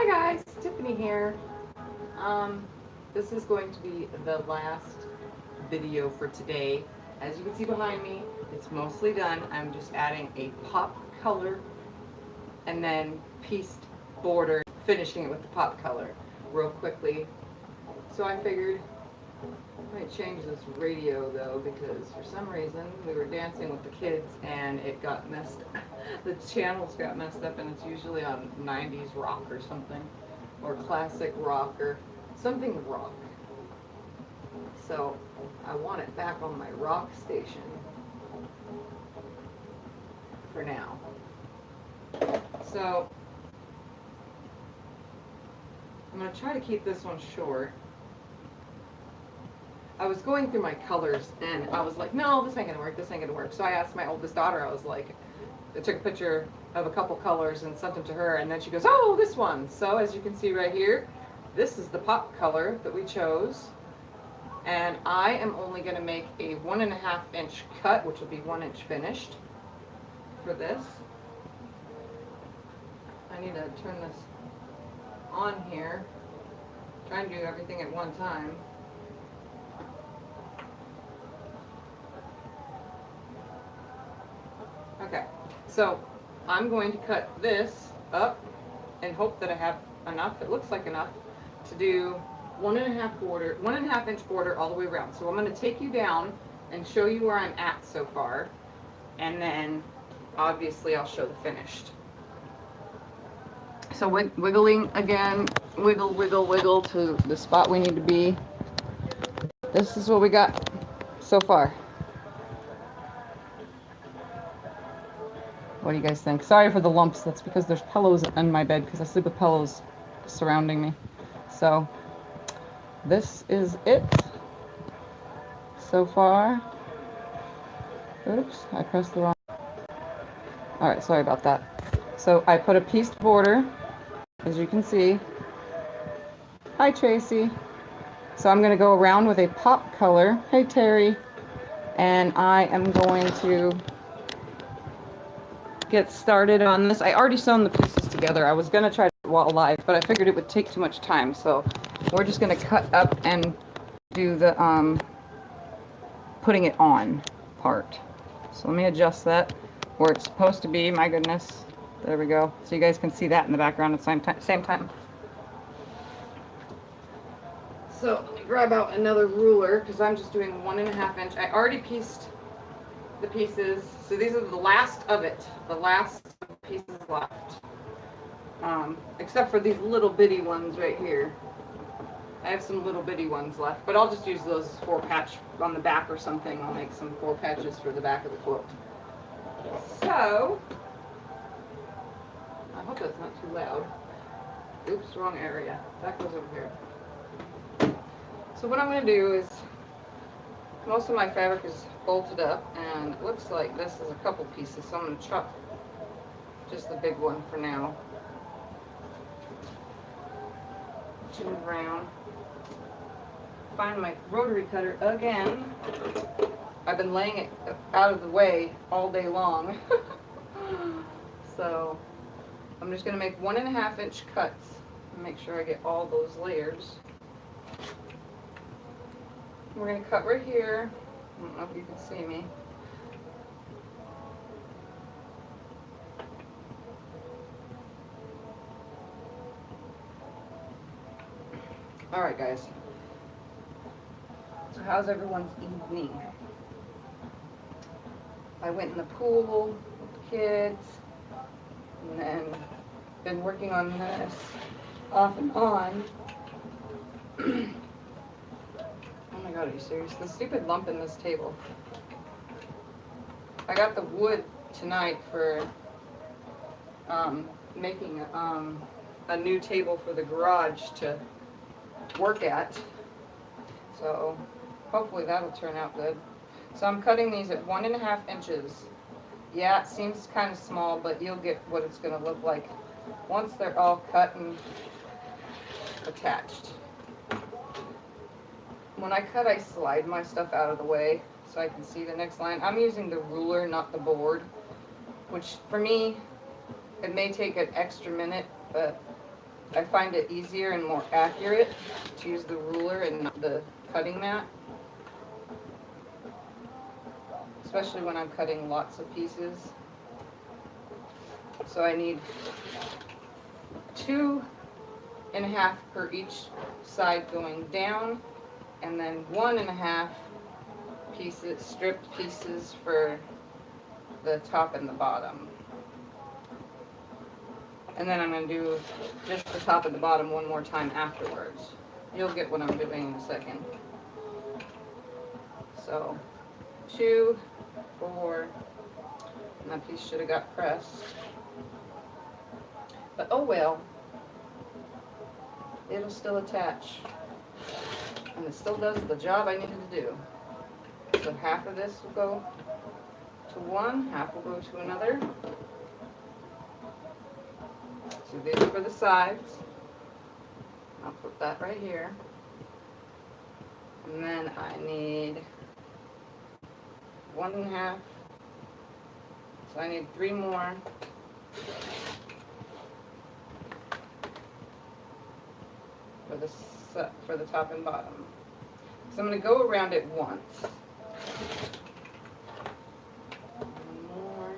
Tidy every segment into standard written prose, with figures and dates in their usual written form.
Hi guys, Tiffany here. This is going to be the last video for today. As you can see behind me, it's mostly done. I'm just adding a pop color and then pieced border, finishing it with the pop color real quickly. So I figured I might change this radio though, because for some reason we were dancing with the kids and it got messed up. The channels got messed up, and it's usually on 90s rock or something, or classic rock or something rock. So I want it back on my rock station for now. So I'm going to try to keep this one short. I was going through my colors and I was like, no, this ain't gonna work, this ain't gonna work. So I asked my oldest daughter, I was like, I took a picture of a couple colors and sent them to her, and then she goes, oh, this one. So as you can see right here, this is the pop color that we chose. And I am only gonna make a 1.5 inch cut, which will be 1 inch finished for this. I need to turn this on here. Try and do everything at one time. Okay, so I'm going to cut this up and hope that I have enough, it looks like enough, to do 1.5 inch border all the way around. So I'm going to take you down and show you where I'm at so far, and then obviously I'll show the finished. So wiggling again, wiggle, wiggle, wiggle to the spot we need to be. This is what we got so far. What do you guys think? Sorry for the lumps. That's because there's pillows in my bed, because I sleep with pillows surrounding me. So this is it so far. Oops, I pressed the wrong. Alright, sorry about that. So I put a pieced border, as you can see. Hi, Tracy. So I'm going to go around with a pop color. Hey, Terry. And I am going to get started on this. I already sewn the pieces together. I was going to try to do it while live, but I figured it would take too much time. So we're just going to cut up and do the putting it on part. So let me adjust that where it's supposed to be. My goodness. There we go. So you guys can see that in the background at the same time. So let me grab out another ruler, because I'm just doing 1.5 inch. I already pieced the pieces, so these are the last of it, the last pieces left, except for these little bitty ones right here. I have some little bitty ones left, but I'll just use those as 4-patch on the back or something. I'll make some 4 patches for the back of the quilt. So I hope that's not too loud. Oops, wrong area. That goes over here. So what I'm going to do is, most of my fabric is bolted up, and it looks like this is a couple pieces, so I'm going to chop just the big one for now. Turn it around. Find my rotary cutter again. I've been laying it out of the way all day long. So I'm just going to make 1.5 inch cuts and make sure I get all those layers. We're going to cut right here. I don't know if you can see me. Alright guys. So how's everyone's evening? I went in the pool with the kids, and then been working on this off and on. Oh my god, are you serious? The stupid lump in this table. I got the wood tonight for making a new table for the garage to work at. So hopefully that'll turn out good. So I'm cutting these at 1.5 inches. Yeah, it seems kind of small, but you'll get what it's going to look like once they're all cut and attached. When I cut, I slide my stuff out of the way so I can see the next line. I'm using the ruler, not the board, which for me, it may take an extra minute, but I find it easier and more accurate to use the ruler and not the cutting mat, especially when I'm cutting lots of pieces. So I need 2.5 per each side going down, and then 1.5 pieces, stripped pieces for the top and the bottom. And then I'm going to do just the top and the bottom one more time afterwards. You'll get what I'm doing in a second. So 2, 4, and that piece should have got pressed. But oh well, it'll still attach. And it still does the job I needed to do. So half of this will go to one, half will go to another. So these are for the sides. I'll put that right here. And then I need 1.5. So I need 3 more. For the top and bottom. So I'm going to go around it once. One more.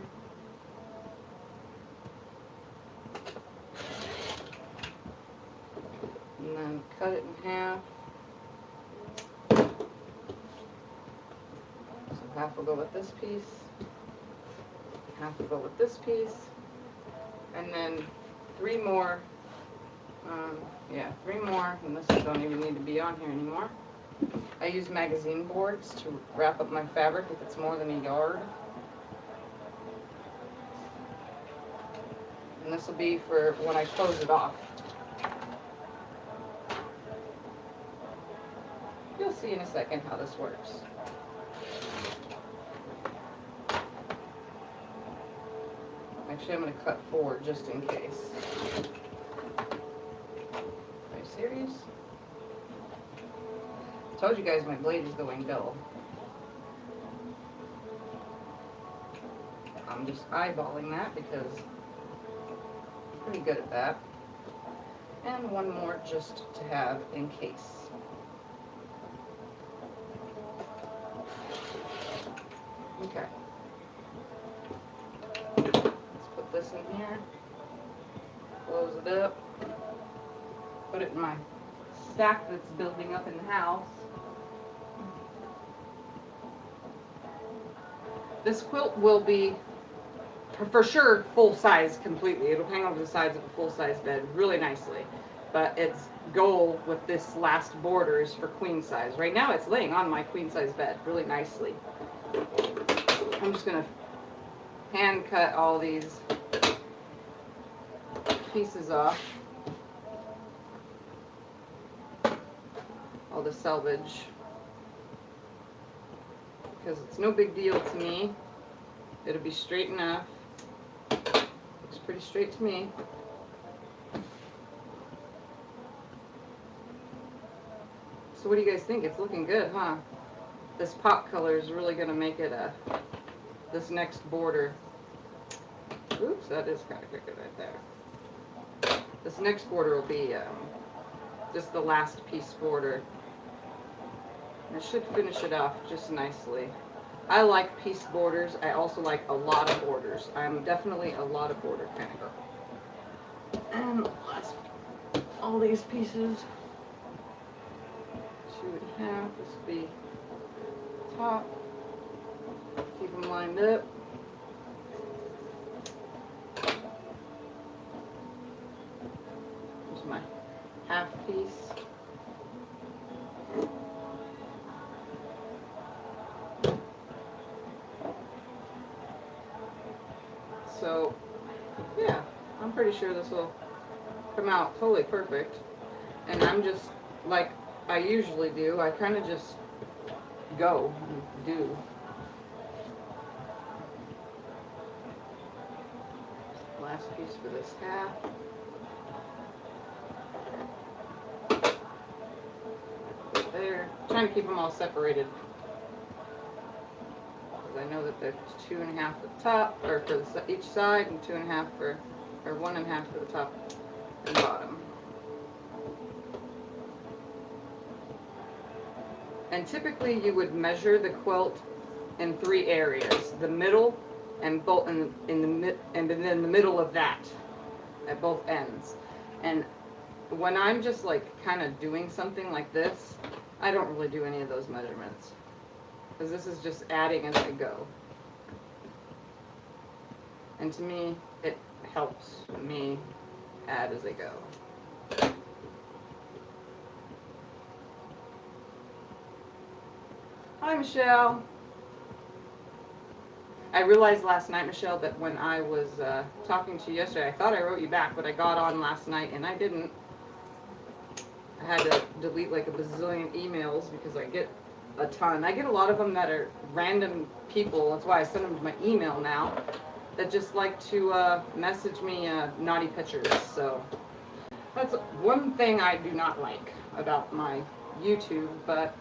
And then cut it in half. So half will go with this piece. Half will go with this piece. And then 3 more. 3 more, and this don't even need to be on here anymore. I use magazine boards to wrap up my fabric if it's more than a yard. And this will be for when I close it off. You'll see in a second how this works. Actually, I'm going to cut 4 just in case. Serious? I told you guys my blade is going dull. I'm just eyeballing that because I'm pretty good at that. And 1 more just to have in case. Okay. Let's put this in here. Close it up. Put it in my stack that's building up in the house. This quilt will be, for sure, full size completely. It'll hang over the sides of a full size bed really nicely. But its goal with this last border is for queen size. Right now it's laying on my queen size bed really nicely. I'm just going to hand cut all these pieces off. All the selvage, because it's no big deal to me. It'll be straight enough. Looks pretty straight to me. So what do you guys think? It's looking good, huh? This pop color is really going to make it this next border. Oops, that is kind of crooked right there. This next border will be just the last piece border. It should finish it off just nicely. I like piece borders. I also like a lot of borders. I'm definitely a lot of border kind of girl. And let's all these pieces. 2.5. This will be top. Keep them lined up. Here's my half piece. So, yeah, I'm pretty sure this will come out totally perfect. And I'm just, like I usually do, I kind of just go and do. Last piece for this half. There. I'm trying to keep them all separated. I know that there's 2.5 at the top, or for each side, and 2.5 for, or 1.5 for the top and bottom. And typically you would measure the quilt in 3 areas: the middle, and both and then the middle of that at both ends. And when I'm just like kind of doing something like this, I don't really do any of those measurements, because this is just adding as I go. And to me, it helps me add as I go. Hi, Michelle. I realized last night, Michelle, that when I was talking to you yesterday, I thought I wrote you back, but I got on last night and I didn't. I had to delete like a bazillion emails because I get a ton. I get a lot of them that are random people. That's why I send them to my email now, that just like to message me naughty pictures. So that's one thing I do not like about my YouTube, but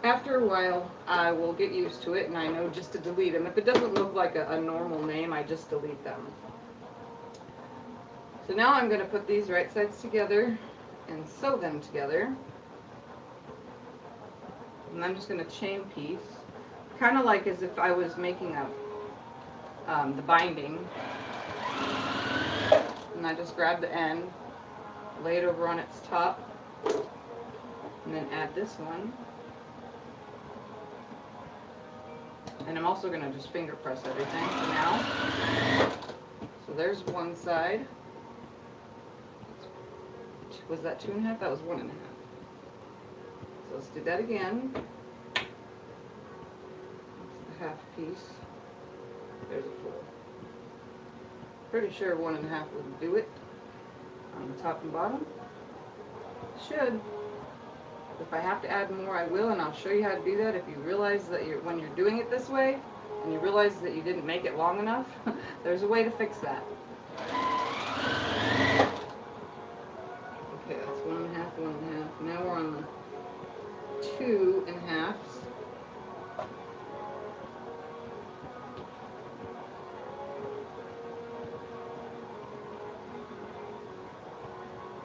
after a while, I will get used to it, and I know just to delete them. If it doesn't look like a normal name, I just delete them. So now I'm going to put these right sides together and sew them together. And I'm just going to chain piece, kind of like as if I was making the binding. And I just grab the end, lay it over on its top, and then add this one. And I'm also going to just finger press everything for now. So there's one side. Was that 2.5? That was 1.5. So let's do that again. That's the half piece. There's a full. Pretty sure 1.5 would do it on the top and bottom. Should. If I have to add more, I will, and I'll show you how to do that. If you realize that when you're doing it this way, and you realize that you didn't make it long enough, there's a way to fix that. Okay, that's 1.5, 1.5. Now we're on the 2.5.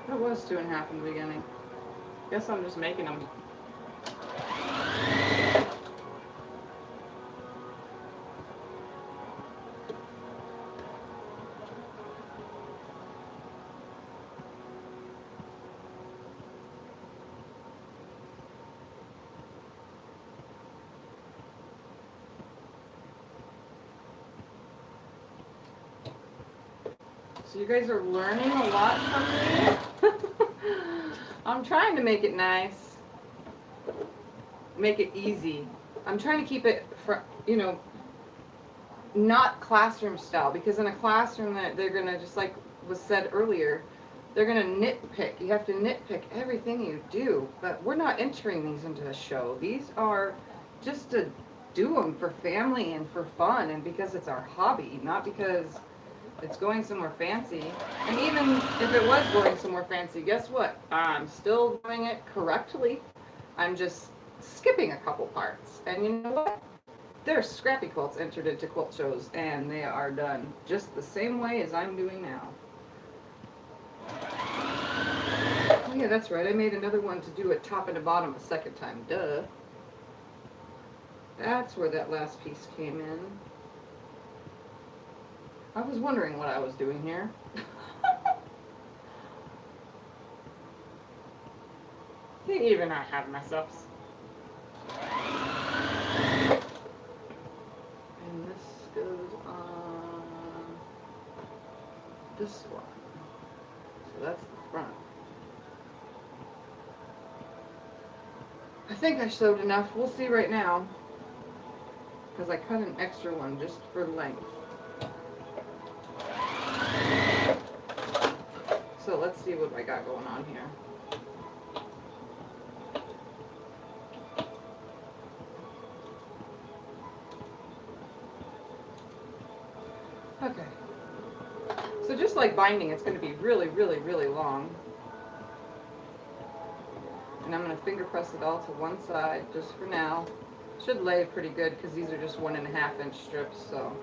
It was 2.5 in the beginning. Guess I'm just making them. So you guys are learning a lot from me. I'm trying to make it nice, make it easy. I'm trying to keep it, not classroom style, because in a classroom they're gonna, just like was said earlier, they're gonna nitpick. You have to nitpick everything you do, but we're not entering these into a show. These are just to do them for family and for fun, and because it's our hobby, not because it's going somewhere fancy. And even if it was going somewhere fancy, guess what? I'm still doing it correctly. I'm just skipping a couple parts. And you know what? There's scrappy quilts entered into quilt shows, and they are done just the same way as I'm doing now. Oh yeah, that's right. I made another one to do a top and a bottom a second time. Duh. That's where that last piece came in. I was wondering what I was doing here. See, even I have mess-ups. And this goes on this one. So that's the front. I think I sewed enough. We'll see right now, because I cut an extra one just for length. So let's see what I got going on here. Okay. So just like binding, it's going to be really, really, really long. And I'm going to finger press it all to one side just for now. Should lay pretty good because these are just 1.5 inch strips, so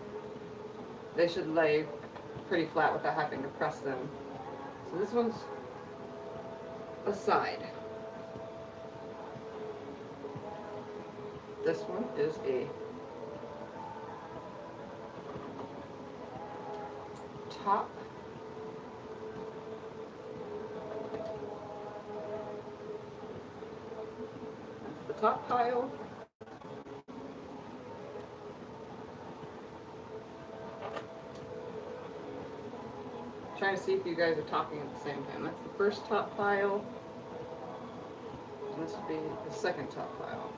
they should lay pretty flat without having to press them. So this one's a side. This one is a top. That's the top pile. Trying to see if you guys are talking at the same time. That's the first top pile. And this would be the second top pile.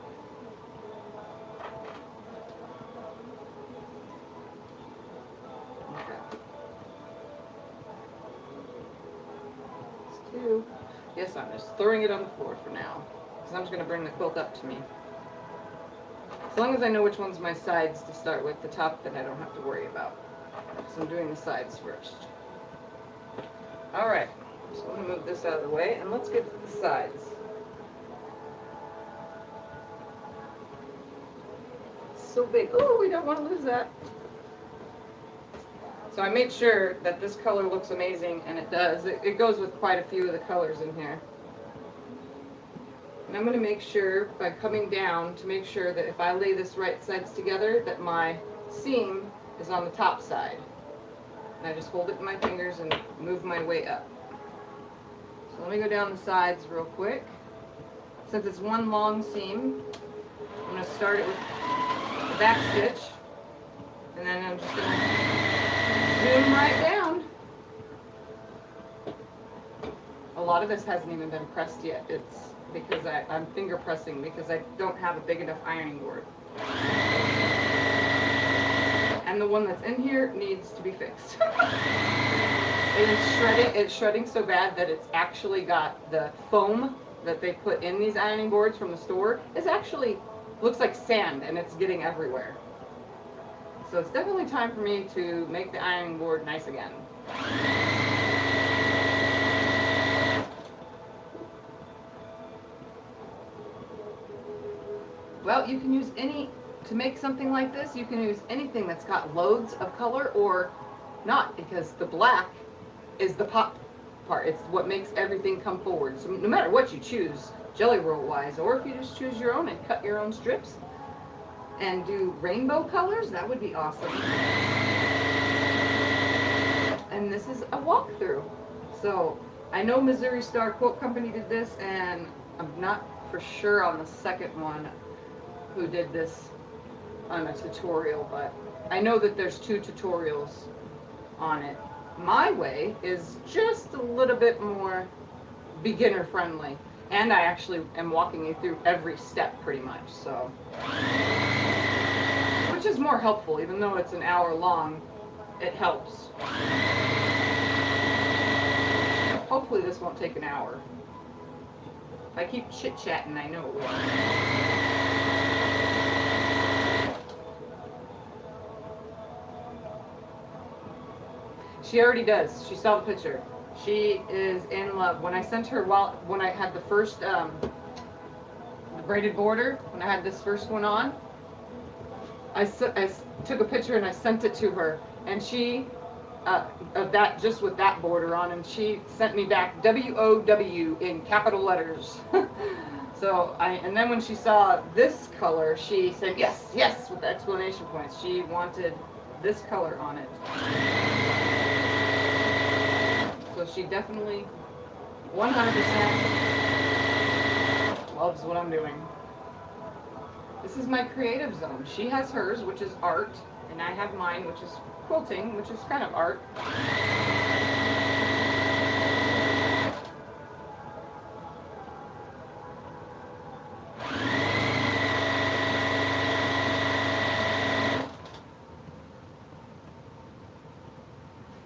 Okay. That's two. Yes, I'm just throwing it on the floor for now, because I'm just going to bring the quilt up to me. As long as I know which one's my sides to start with, the top then I don't have to worry about. So I'm doing the sides first. Alright, so I'm going to move this out of the way, and let's get to the sides. It's so big. Oh, we don't want to lose that. So I made sure that this color looks amazing, and it does. It goes with quite a few of the colors in here. And I'm going to make sure, by coming down, to make sure that if I lay this right sides together, that my seam is on the top side. And I just hold it in my fingers and move my way up. So let me go down the sides real quick. Since it's one long seam, I'm going to start it with the back stitch. And then I'm just going to zoom right down. A lot of this hasn't even been pressed yet. It's because I'm finger pressing because I don't have a big enough ironing board. And the one that's in here needs to be fixed. It's shredding so bad that it's actually got the foam that they put in these ironing boards from the store. It actually looks like sand, and it's getting everywhere. So it's definitely time for me to make the ironing board nice again. Well, you can use to make something like this, you can use anything that's got loads of color or not, because the black is the pop part. It's what makes everything come forward. So no matter what you choose, jelly roll wise, or if you just choose your own and cut your own strips and do rainbow colors, that would be awesome. And this is a walkthrough. So I know Missouri Star Quilt Company did this, and I'm not for sure on the second one who did this on a tutorial, but I know that there's 2 tutorials on it. My way is just a little bit more beginner friendly, and I actually am walking you through every step pretty much, so which is more helpful. Even though it's an hour long, it helps. Hopefully this won't take an hour. If I keep chit-chatting, I know it will. She already does. She saw the picture. She is in love. When I sent her, when I had the first the braided border, when I had this first one on, I took a picture and I sent it to her, and she of that, just with that border on, and she sent me back WOW in capital letters. So and then when she saw this color, she said yes, yes, with the exclamation points. She wanted this color on it. So she definitely 100% loves what I'm doing. This is my creative zone. She has hers, which is art, and I have mine, which is quilting, which is kind of art.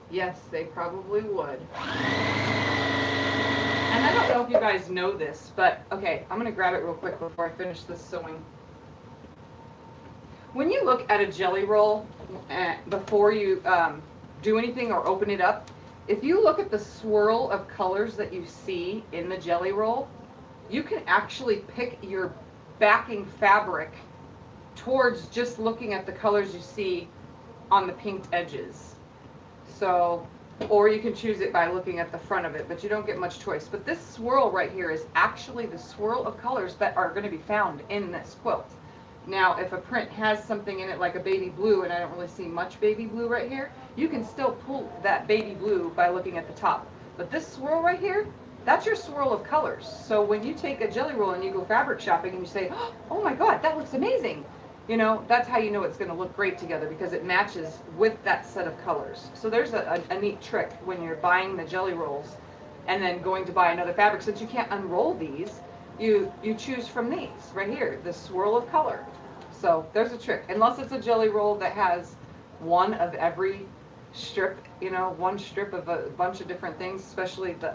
Yes, they probably would. And I don't know if you guys know this, but okay, I'm going to grab it real quick before I finish this sewing. When you look at a jelly roll before you do anything or open it up, if you look at the swirl of colors that you see in the jelly roll, you can actually pick your backing fabric towards just looking at the colors you see on the pinked edges. So, or you can choose it by looking at the front of it, but you don't get much choice. But this swirl right here is actually the swirl of colors that are going to be found in this quilt. Now, if a print has something in it like a baby blue, and I don't really see much baby blue right here, you can still pull that baby blue by looking at the top. But this swirl right here, that's your swirl of colors. So when you take a jelly roll and you go fabric shopping and you say, oh my God, that looks amazing. You know, that's how you know it's going to look great together, because it matches with that set of colors. So there's a neat trick when you're buying the jelly rolls and then going to buy another fabric. Since you can't unroll these, you choose from these right here, the swirl of color. So there's a trick. Unless it's a jelly roll that has one of every strip, you know, one strip of a bunch of different things, especially the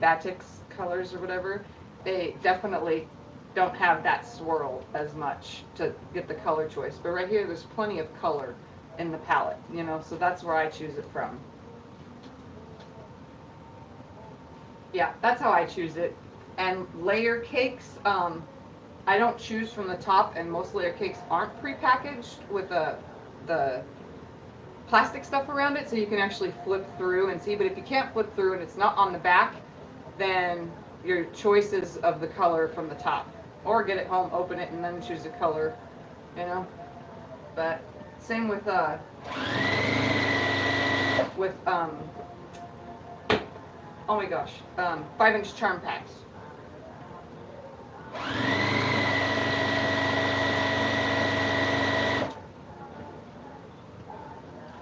Batix colors or whatever, they definitely don't have that swirl as much to get the color choice. But right here, there's plenty of color in the palette, you know, so that's where I choose it from. Yeah, that's how I choose it. And layer cakes, I don't choose from the top, and most layer cakes aren't pre-packaged with the plastic stuff around it, so you can actually flip through and see. But if you can't flip through and it's not on the back, then your choices of the color from the top. Or get it home, open it, and then choose a color, you know. But same with oh my gosh, 5-inch charm packs.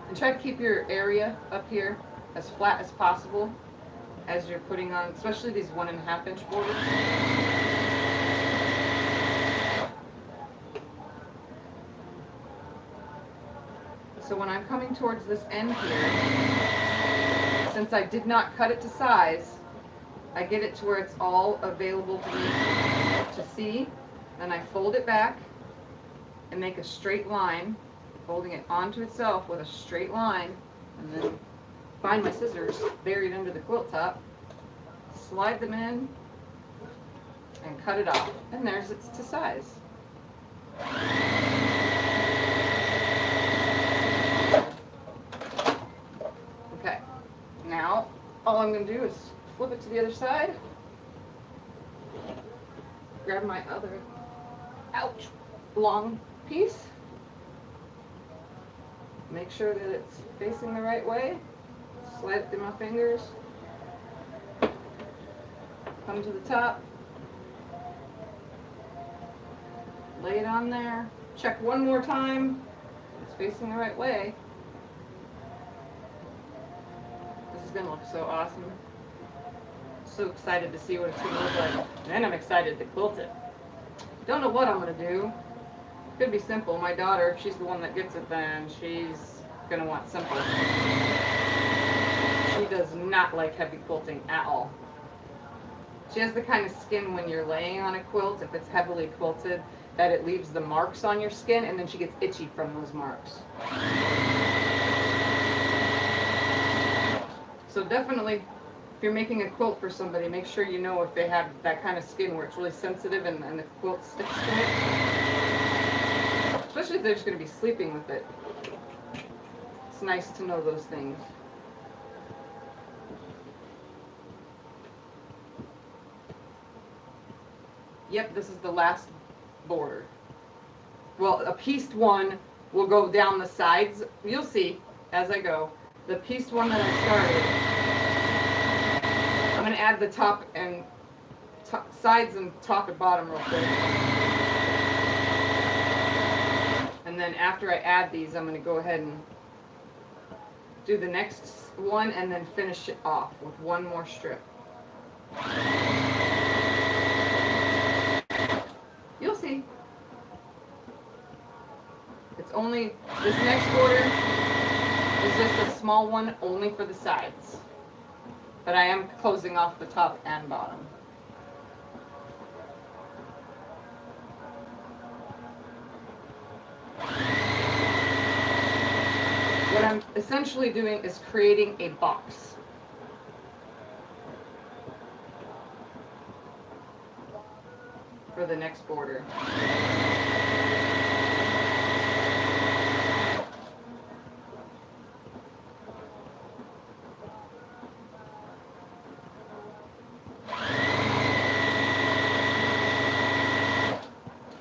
And try to keep your area up here as flat as possible as you're putting on, especially these 1.5-inch borders. So when I'm coming towards this end here, since I did not cut it to size, I get it to where it's all available for me to see, and I fold it back and make a straight line, folding it onto itself with a straight line, and then find my scissors buried under the quilt top, slide them in, and cut it off. And there's it's to size. Okay, now all I'm going to do is flip it to the other side, grab my other, ouch, long piece, make sure that it's facing the right way, slide it through my fingers, come to the top, lay it on there, check one more time, it's facing the right way. This is going to look so awesome. So excited to see what it's going to look like. And I'm excited to quilt it. Don't know what I'm going to do. Could be simple. My daughter, if she's the one that gets it, then she's going to want simple. She does not like heavy quilting at all. She has the kind of skin when you're laying on a quilt, if it's heavily quilted, that it leaves the marks on your skin, and then she gets itchy from those marks. So definitely, if you're making a quilt for somebody, make sure you know if they have that kind of skin where it's really sensitive and the quilt sticks to it. Especially if they're just going to be sleeping with it. It's nice to know those things. Yep, this is the last border. Well, a pieced one will go down the sides. You'll see as I go. The pieced one that I started, I'm going to add the top and sides and top and bottom real quick. And then after I add these, I'm going to go ahead and do the next one and then finish it off with one more strip. You'll see. It's only, this next border is just a small one only for the sides. But I am closing off the top and bottom. What I'm essentially doing is creating a box. For the next border.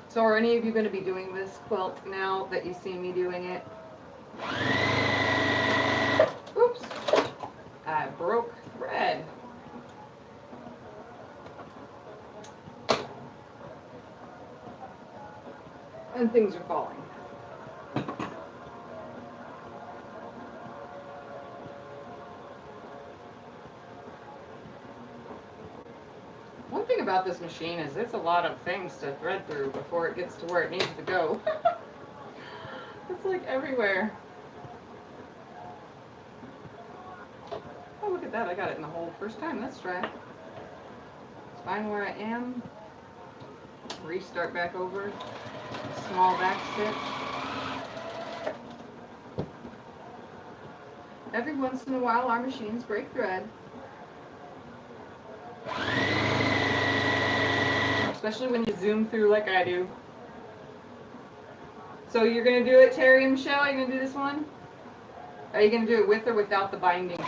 So So are any of you going to be doing this quilt now that you see me doing it? Oops, I broke thread. And things are falling. One thing about this machine is it's a lot of things to thread through before it gets to where it needs to go. It's like everywhere. Oh, look at that. I got it in the hole first time. Let's try it. Let's find where I am. Restart back over. Small back stitch. Every once in a while our machines break thread. Especially when you zoom through like I do. So you're going to do it, Terry and Michelle? Are you going to do this one? Are you going to do it with or without the binding tool?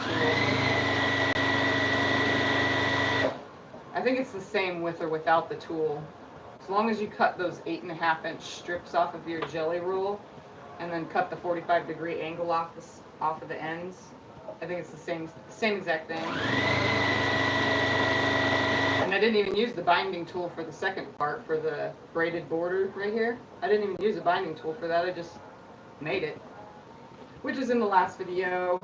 I think it's the same with or without the tool. As long as you cut those 8.5-inch strips off of your jelly roll and then cut the 45-degree angle off of the ends, I think it's the same exact thing. And I didn't even use the binding tool for the second part, for the braided border right here. I didn't even use a binding tool for that. I just made it, which is in the last video.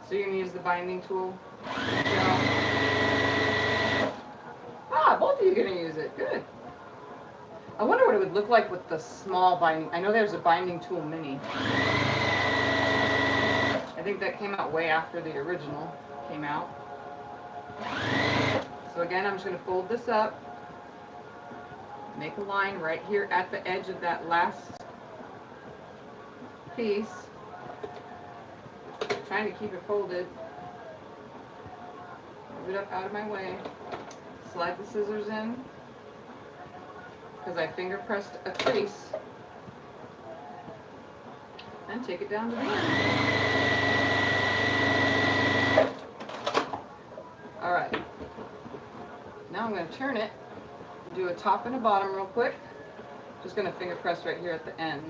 So you're going to use the binding tool? Ah, both of you are going to use it. Good. I wonder what it would look like with the small binding. I know there's a binding tool mini. I think that came out way after the original came out. So again, I'm just going to fold this up. Make a line right here at the edge of that last piece. Trying to keep it folded. Move it up out of my way. Slide the scissors in, because I finger pressed a crease. And take it down to the end. Alright. Now I'm going to turn it, do a top and a bottom real quick. Just going to finger press right here at the end.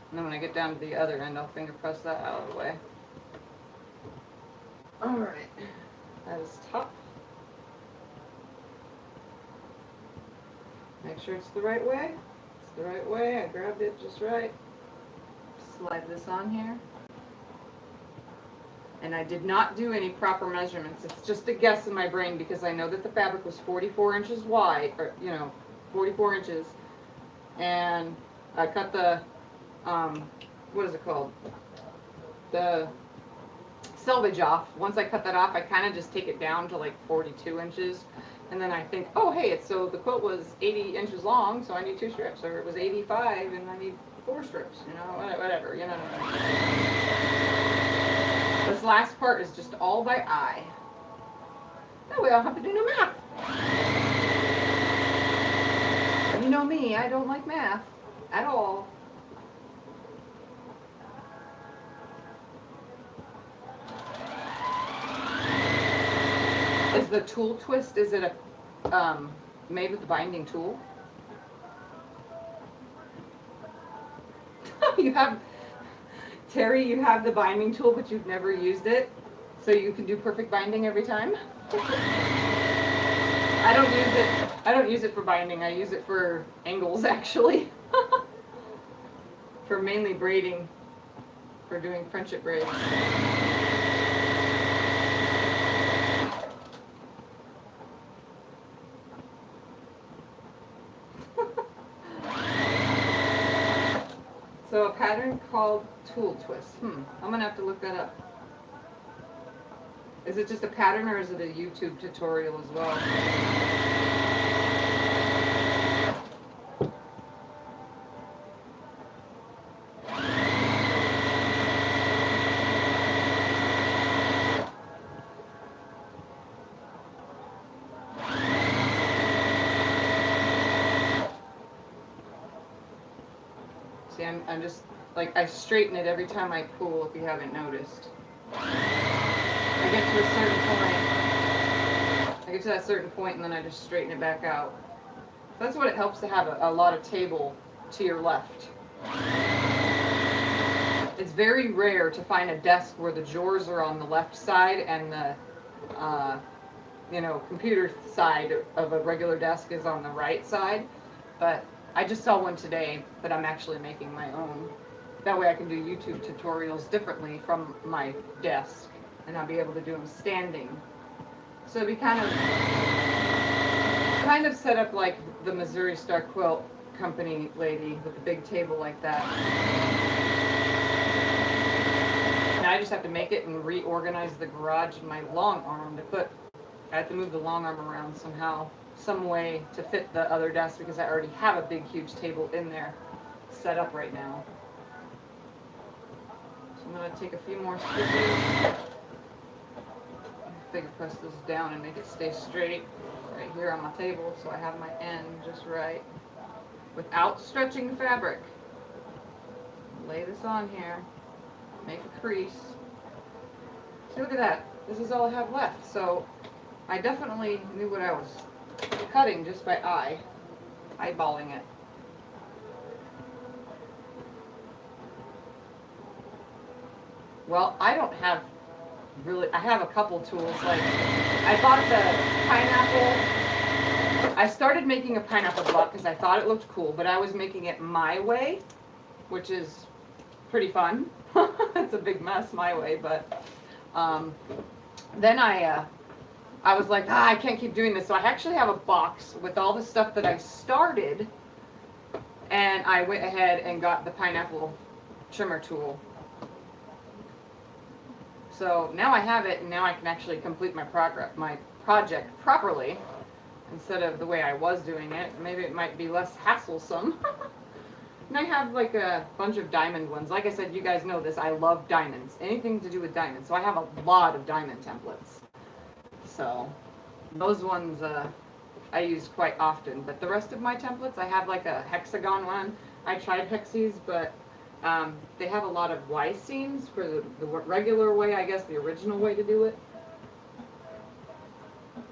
And then when I get down to the other end, I'll finger press that out of the way. Alright, that is top. Make sure it's the right way. It's the right way. I grabbed it just right. Slide this on here. And I did not do any proper measurements. It's just a guess in my brain because I know that the fabric was 44 inches wide, or 44 inches. And I cut the what is it called? The selvage off. Once I cut that off, I kind of just take it down to like 42 inches. And then I think, oh, hey, so the quilt was 80 inches long, so I need 2 strips. Or it was 85, and I need 4 strips, whatever, This last part is just all by eye. That way I don't have to do no math. You know me, I don't like math at all. Is the tool twist, is it a made with the binding tool? You have, Terry, you have the binding tool, but you've never used it, so you can do perfect binding every time? I don't use it for binding. I use it for angles, actually. For mainly braiding, for doing friendship braids. So a pattern called tool twist. I'm gonna have to look that up. Is it just a pattern or is it a YouTube tutorial as well? See, I'm just, like, I straighten it every time I pull, if you haven't noticed. I get to a certain point. I get to that certain point and then I just straighten it back out. That's what it helps to have a lot of table to your left. It's very rare to find a desk where the drawers are on the left side and the computer side of a regular desk is on the right side. But I just saw one today, but I'm actually making my own. That way I can do YouTube tutorials differently from my desk, and I'll be able to do them standing. So it'd be kind of set up like the Missouri Star Quilt Company lady with the big table like that. Now I just have to make it and reorganize the garage in my long arm to put. I have to move the long arm around somehow, some way to fit the other desk because I already have a big, huge table in there set up right now. So I'm going to take a few more stitches. Finger press this down and make it stay straight right here on my table so I have my end just right without stretching the fabric. Lay this on here, make a crease. See, look at that. This is all I have left. So I definitely knew what I was cutting just by eyeballing it. Well, I don't have really, I have a couple tools. Like, I bought the pineapple. I started making a pineapple block because I thought it looked cool, but I was making it my way, which is pretty fun. It's a big mess my way, but then I was like, I can't keep doing this. So I actually have a box with all the stuff that I started, and I went ahead and got the pineapple trimmer tool. So now I have it, and now I can actually complete my project properly instead of the way I was doing it. Maybe it might be less hassle-some. And I have like a bunch of diamond ones. Like I said, you guys know this. I love diamonds. Anything to do with diamonds. So I have a lot of diamond templates. So those ones I use quite often. But the rest of my templates, I have like a hexagon one. I tried hexies, but they have a lot of Y seams for the regular way, I guess, the original way to do it.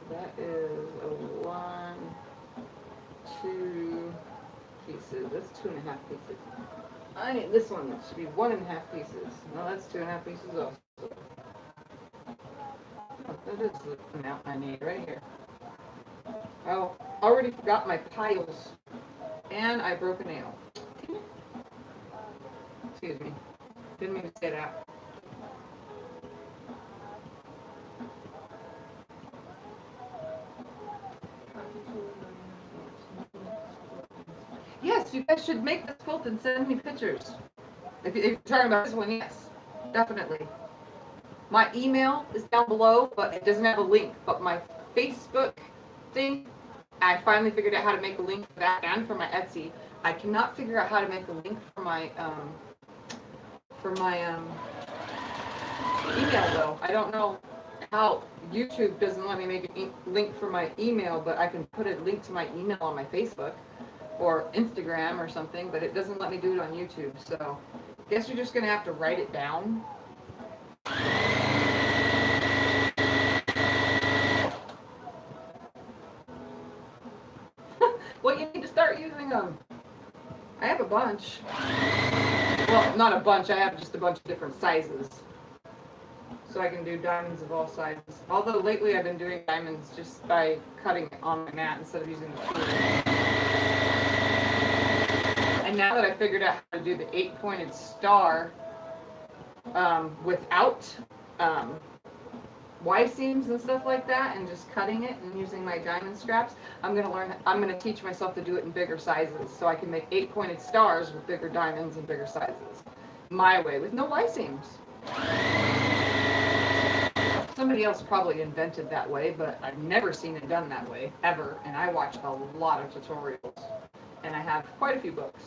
That is a 1, 2 pieces. That's 2.5 pieces. I need this one. That should be 1.5 pieces. No, that's 2.5 pieces also. That is the amount I need right here. Oh, already forgot my piles. And I broke a nail. Excuse me. Didn't mean to say that. Yes, you guys should make this quilt and send me pictures. If you're talking about this one, yes. Definitely. My email is down below, but it doesn't have a link. But my Facebook thing, I finally figured out how to make a link for that and for my Etsy. I cannot figure out how to make a link for my email though. I don't know how. YouTube doesn't let me make a link for my email, but I can put a link to my email on my Facebook or Instagram or something, but it doesn't let me do it on YouTube. So I guess you're just gonna have to write it down. Well, you need to start using them. I have a bunch. Well, not a bunch. I have just a bunch of different sizes. So I can do diamonds of all sizes. Although lately I've been doing diamonds just by cutting it on my mat instead of using the tool. And now that I figured out how to do the 8-pointed star without Y seams and stuff like that, and just cutting it and using my diamond scraps, I'm gonna teach myself to do it in bigger sizes, so I can make 8-pointed stars with bigger diamonds and bigger sizes, my way, with no Y seams. Somebody else probably invented that way, but I've never seen it done that way ever, and I watch a lot of tutorials, and I have quite a few books,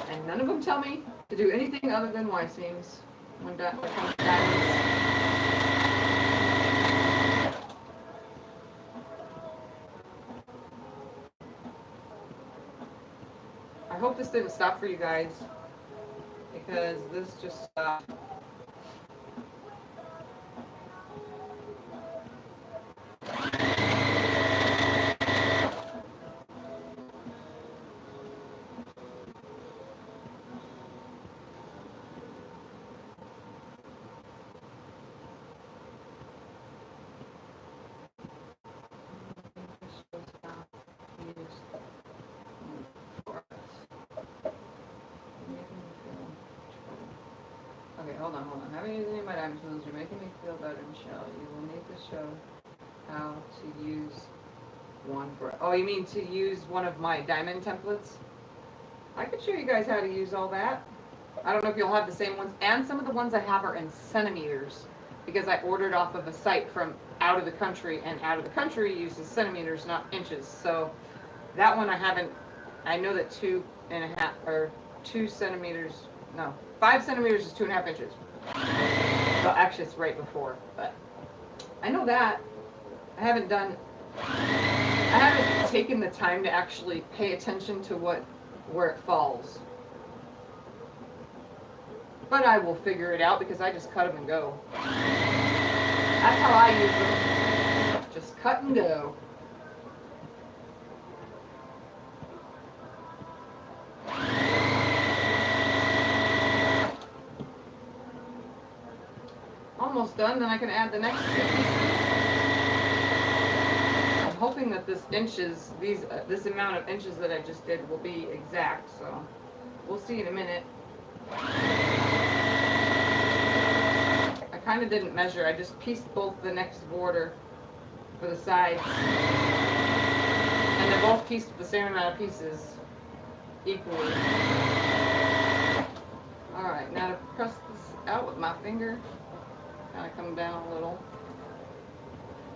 and none of them tell me to do anything other than Y seams. When it comes to diamonds. I hope this didn't stop for you guys, because this just stopped. Okay, hold on. Having used any of my diamond tools, you're making me feel better, Michelle. You will need to show how to use one for. Oh, you mean to use one of my diamond templates? I could show you guys how to use all that. I don't know if you'll have the same ones, and some of the ones I have are in centimeters because I ordered off of a site from out of the country, and out of the country uses centimeters, not inches. So that one I haven't. I know that 2.5 or 2 centimeters. No, 5 centimeters is 2.5 inches. Well, actually, it's right before, but I know that. I haven't taken the time to actually pay attention to where it falls. But I will figure it out because I just cut them and go. That's how I use them. Just cut and go. Almost done, then I can add the next 2 pieces. I'm hoping that this amount of inches that I just did will be exact, so we'll see in a minute. I kind of didn't measure, I just pieced both the next border for the sides. And they're both pieced the same amount of pieces equally. Alright, now to press this out with my finger, kind of come down a little.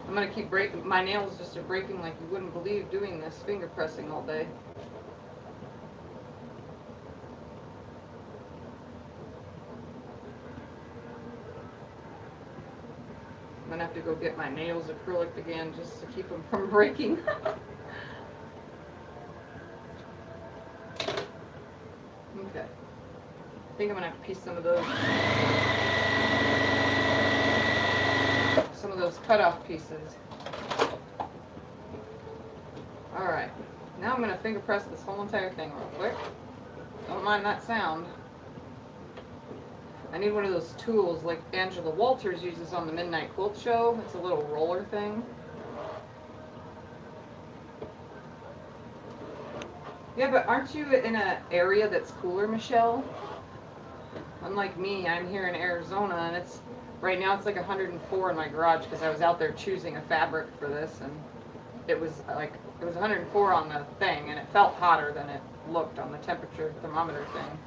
I'm going to keep breaking, my nails just are breaking like you wouldn't believe doing this finger pressing all day. I'm going to have to go get my nails acrylic again just to keep them from breaking. Okay. I think I'm going to have to piece some of those cut-off pieces. Alright. Now I'm going to finger press this whole entire thing real quick. Don't mind that sound. I need one of those tools like Angela Walters uses on the Midnight Quilt Show. It's a little roller thing. Yeah, but aren't you in an area that's cooler, Michelle? Unlike me, I'm here in Arizona, and right now it's like 104 in my garage because I was out there choosing a fabric for this, and it was 104 on the thing, and it felt hotter than it looked on the temperature thermometer thing.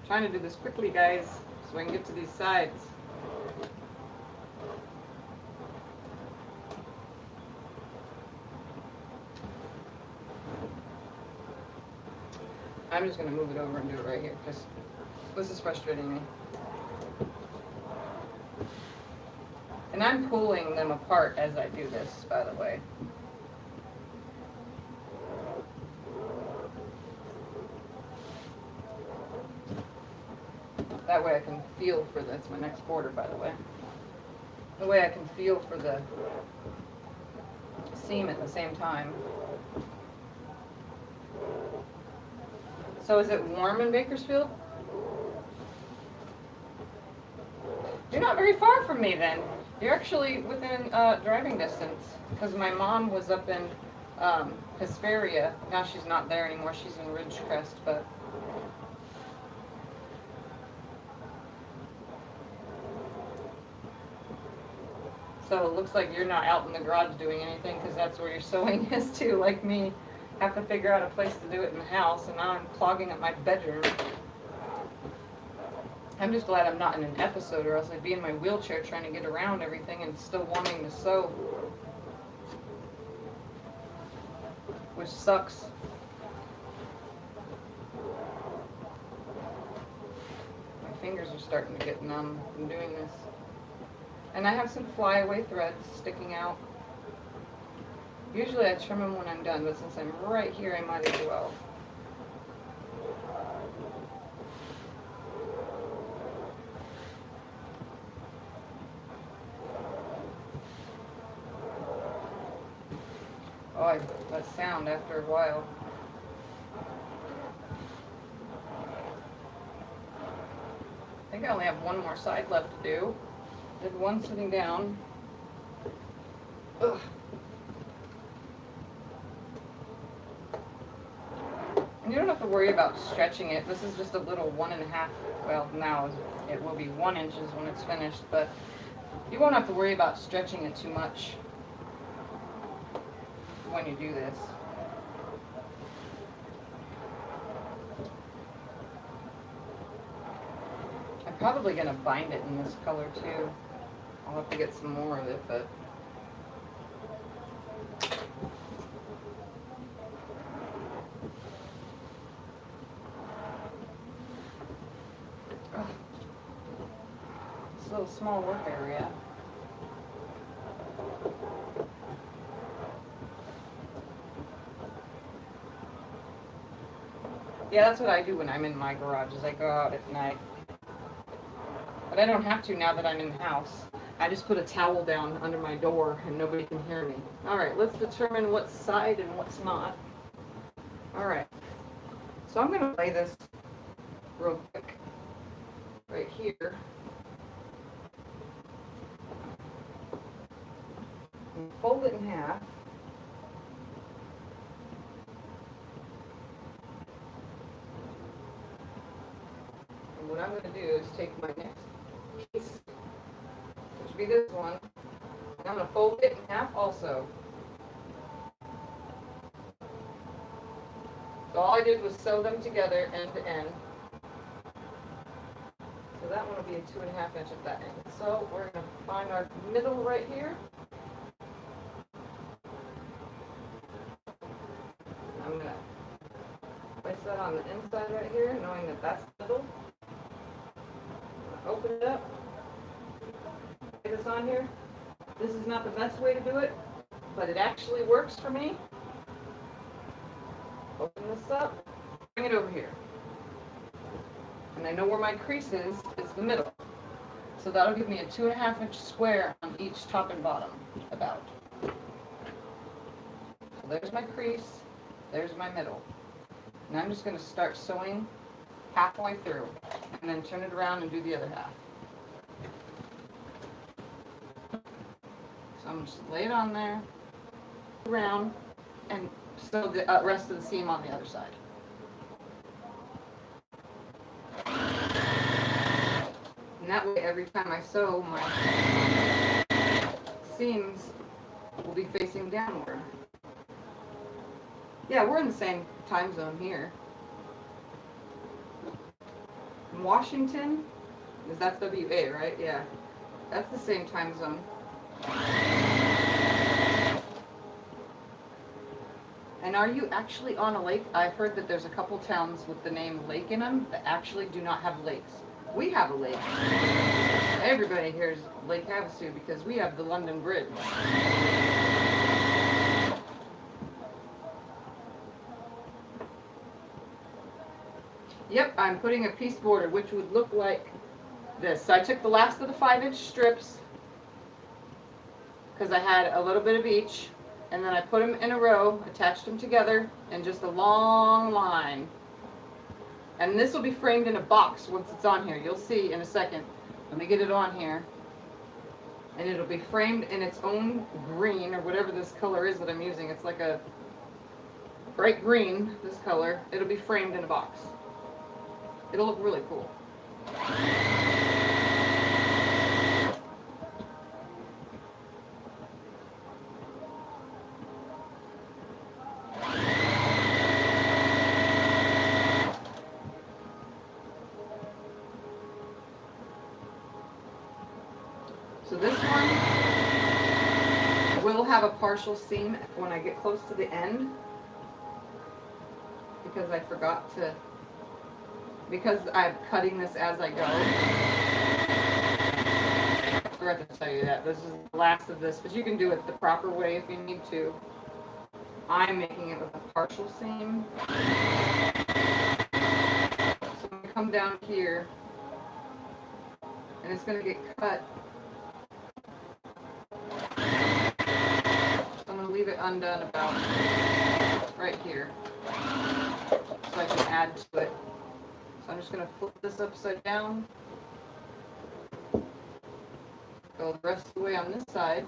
Trying to do this quickly, guys, so I can get to these sides. I'm just going to move it over and do it right here because this is frustrating me. And I'm pulling them apart as I do this, by the way. That way I can feel for that's my next border, by the way. The way I can feel for the seam at the same time. So is it warm in Bakersfield? You're not very far from me then. You're actually within driving distance because my mom was up in Hesperia. Now she's not there anymore. She's in Ridgecrest, but so it looks like you're not out in the garage doing anything because that's where your sewing is too, like me. Have to figure out a place to do it in the house, and now I'm clogging up my bedroom. I'm just glad I'm not in an episode, or else I'd be in my wheelchair trying to get around everything and still wanting to sew. Which sucks. My fingers are starting to get numb from doing this. And I have some flyaway threads sticking out. Usually I trim them when I'm done, but since I'm right here, I might as well. Oh, that sound after a while. I think I only have one more side left to do. Did one sitting down. Ugh. And you don't have to worry about stretching it. This is just a little 1.5, well now it will be 1 inches when it's finished, but you won't have to worry about stretching it too much when you do this. I'm probably going to bind it in this color too. I'll have to get some more of it, but this little small work area. Yeah, that's what I do when I'm in my garage, is I go out at night. But I don't have to now that I'm in the house. I just put a towel down under my door and nobody can hear me. All right, let's determine what's side and what's not. All right, so I'm gonna lay this real quick right here. And fold it in half. And what I'm gonna do is take my next piece, which would be this one, and I'm going to fold it in half also. So all I did was sew them together end to end. So that one will be a 2.5 inch at that end. So we're going to find our middle right here. I'm going to place that on the inside right here, knowing that that's the middle. Open it up. Get this on here. This is not the best way to do it, but it actually works for me. Open this up, bring it over here. And I know where my crease is, it's the middle. So that'll give me a 2.5 inch square on each top and bottom, about. So there's my crease, there's my middle. And I'm just going to start sewing halfway through, and then turn it around and do the other half. So I'm going to just lay it on there, around, and sew the rest of the seam on the other side. And that way, every time I sew, my seams will be facing downward. Yeah, we're in the same time zone here. In Washington, because that's WA, right? Yeah, that's the same time zone. And are you actually on a lake? I've heard that there's a couple towns with the name lake in them that actually do not have lakes. We have a lake. Everybody here is Lake Havasu because we have the London Bridge. Yep, I'm putting a piece border, which would look like this. So I took the last of the 5-inch strips, because I had a little bit of each, and then I put them in a row, attached them together in just a long line. And this will be framed in a box once it's on here. You'll see in a second. Let me get it on here. And it'll be framed in its own green, or whatever this color is that I'm using. It's like a bright green, this color. It'll be framed in a box. It'll look really cool. So this one will have a partial seam when I get close to the end, because I forgot to, because I'm cutting this as I go. I forgot to tell you that. This is the last of this, but you can do it the proper way if you need to. I'm making it with a partial seam. So I'm going to come down here, and it's going to get cut. So I'm going to leave it undone about right here, so I can add to it. So I'm just going to flip this upside down, go the rest of the way on this side,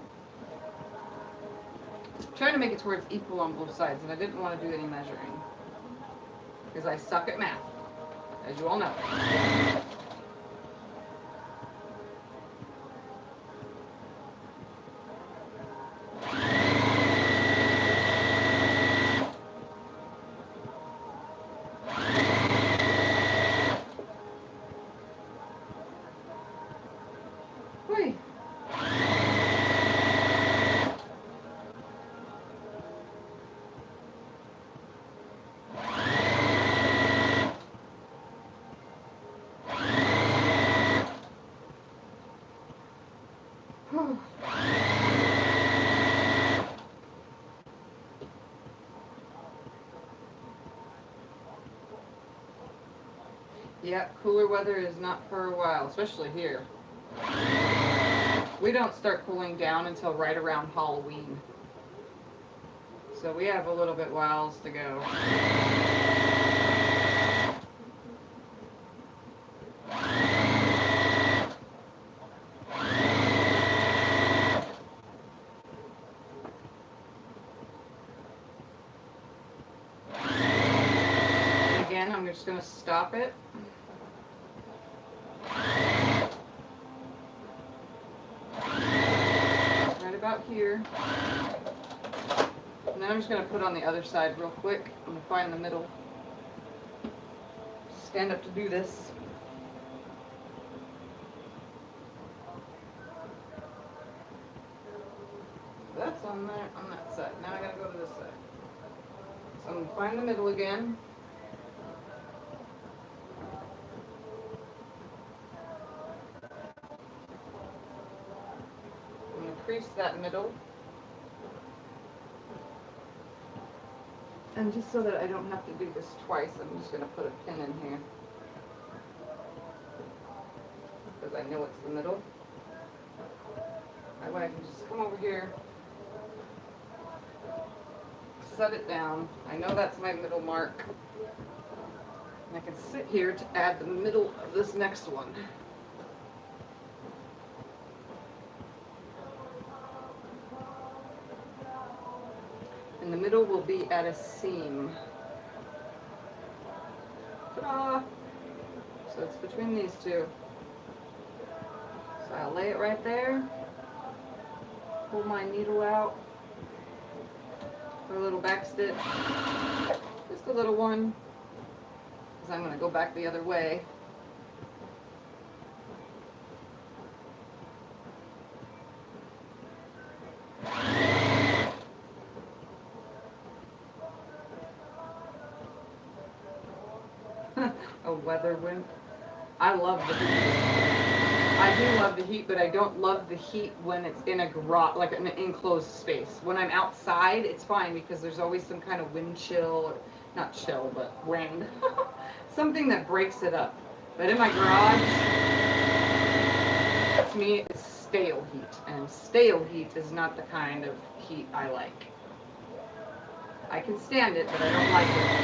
I'm trying to make it towards equal on both sides, and I didn't want to do any measuring because I suck at math, as you all know. Yeah, cooler weather is not for a while, especially here. We don't start cooling down until right around Halloween. So we have a little bit whiles to go. And again, I'm just going to stop it. Right about here. And then I'm just going to put on the other side real quick. I'm going to find the middle. Stand up to do this. That's on there, on that side. Now I got to go to this side. So I'm going to find the middle again. I'm going to crease that middle. And just so that I don't have to do this twice, I'm just going to put a pin in here. Because I know it's the middle. That way I can just come over here, set it down. I know that's my middle mark. And I can sit here to add the middle of this next one. And the middle will be at a seam. Ta-da! So it's between these two. So I'll lay it right there. Pull my needle out for a little back stitch. Just a little one. Because I'm going to go back the other way. A weather wimp. I love the heat. I do love the heat, but I don't love the heat when it's in a garage, like an enclosed space. When I'm outside, it's fine because there's always some kind of wind chill, or not chill, but wind. Something that breaks it up. But in my garage, to me, it's stale heat. And stale heat is not the kind of heat I like. I can stand it, but I don't like it.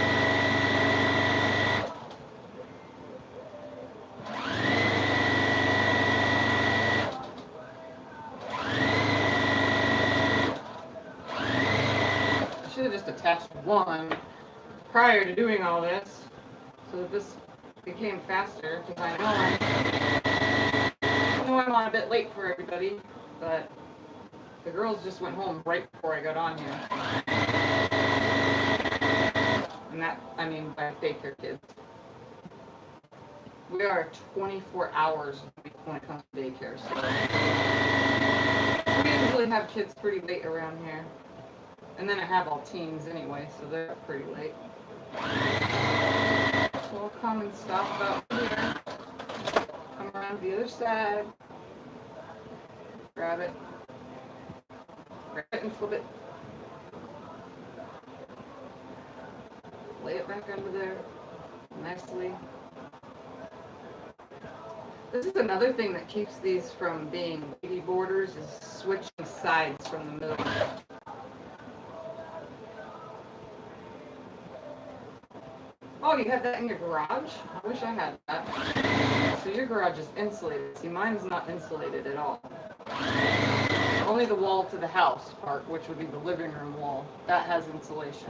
Just attached one prior to doing all this so that this became faster, because I know I'm a bit late for everybody, but the girls just went home right before I got on here. And that, I mean, by daycare kids. We are 24 hours when it comes to daycare, so we usually have kids pretty late around here. And then I have all teens anyway, so they're up pretty late. So I'll come and stop about here. Come around the other side. Grab it. Grab it and flip it. Lay it back under there nicely. This is another thing that keeps these from being baby borders, is switching sides from the middle. Oh, you have that in your garage? I wish I had that. So your garage is insulated. See, mine's not insulated at all. Only the wall to the house part, which would be the living room wall, that has insulation.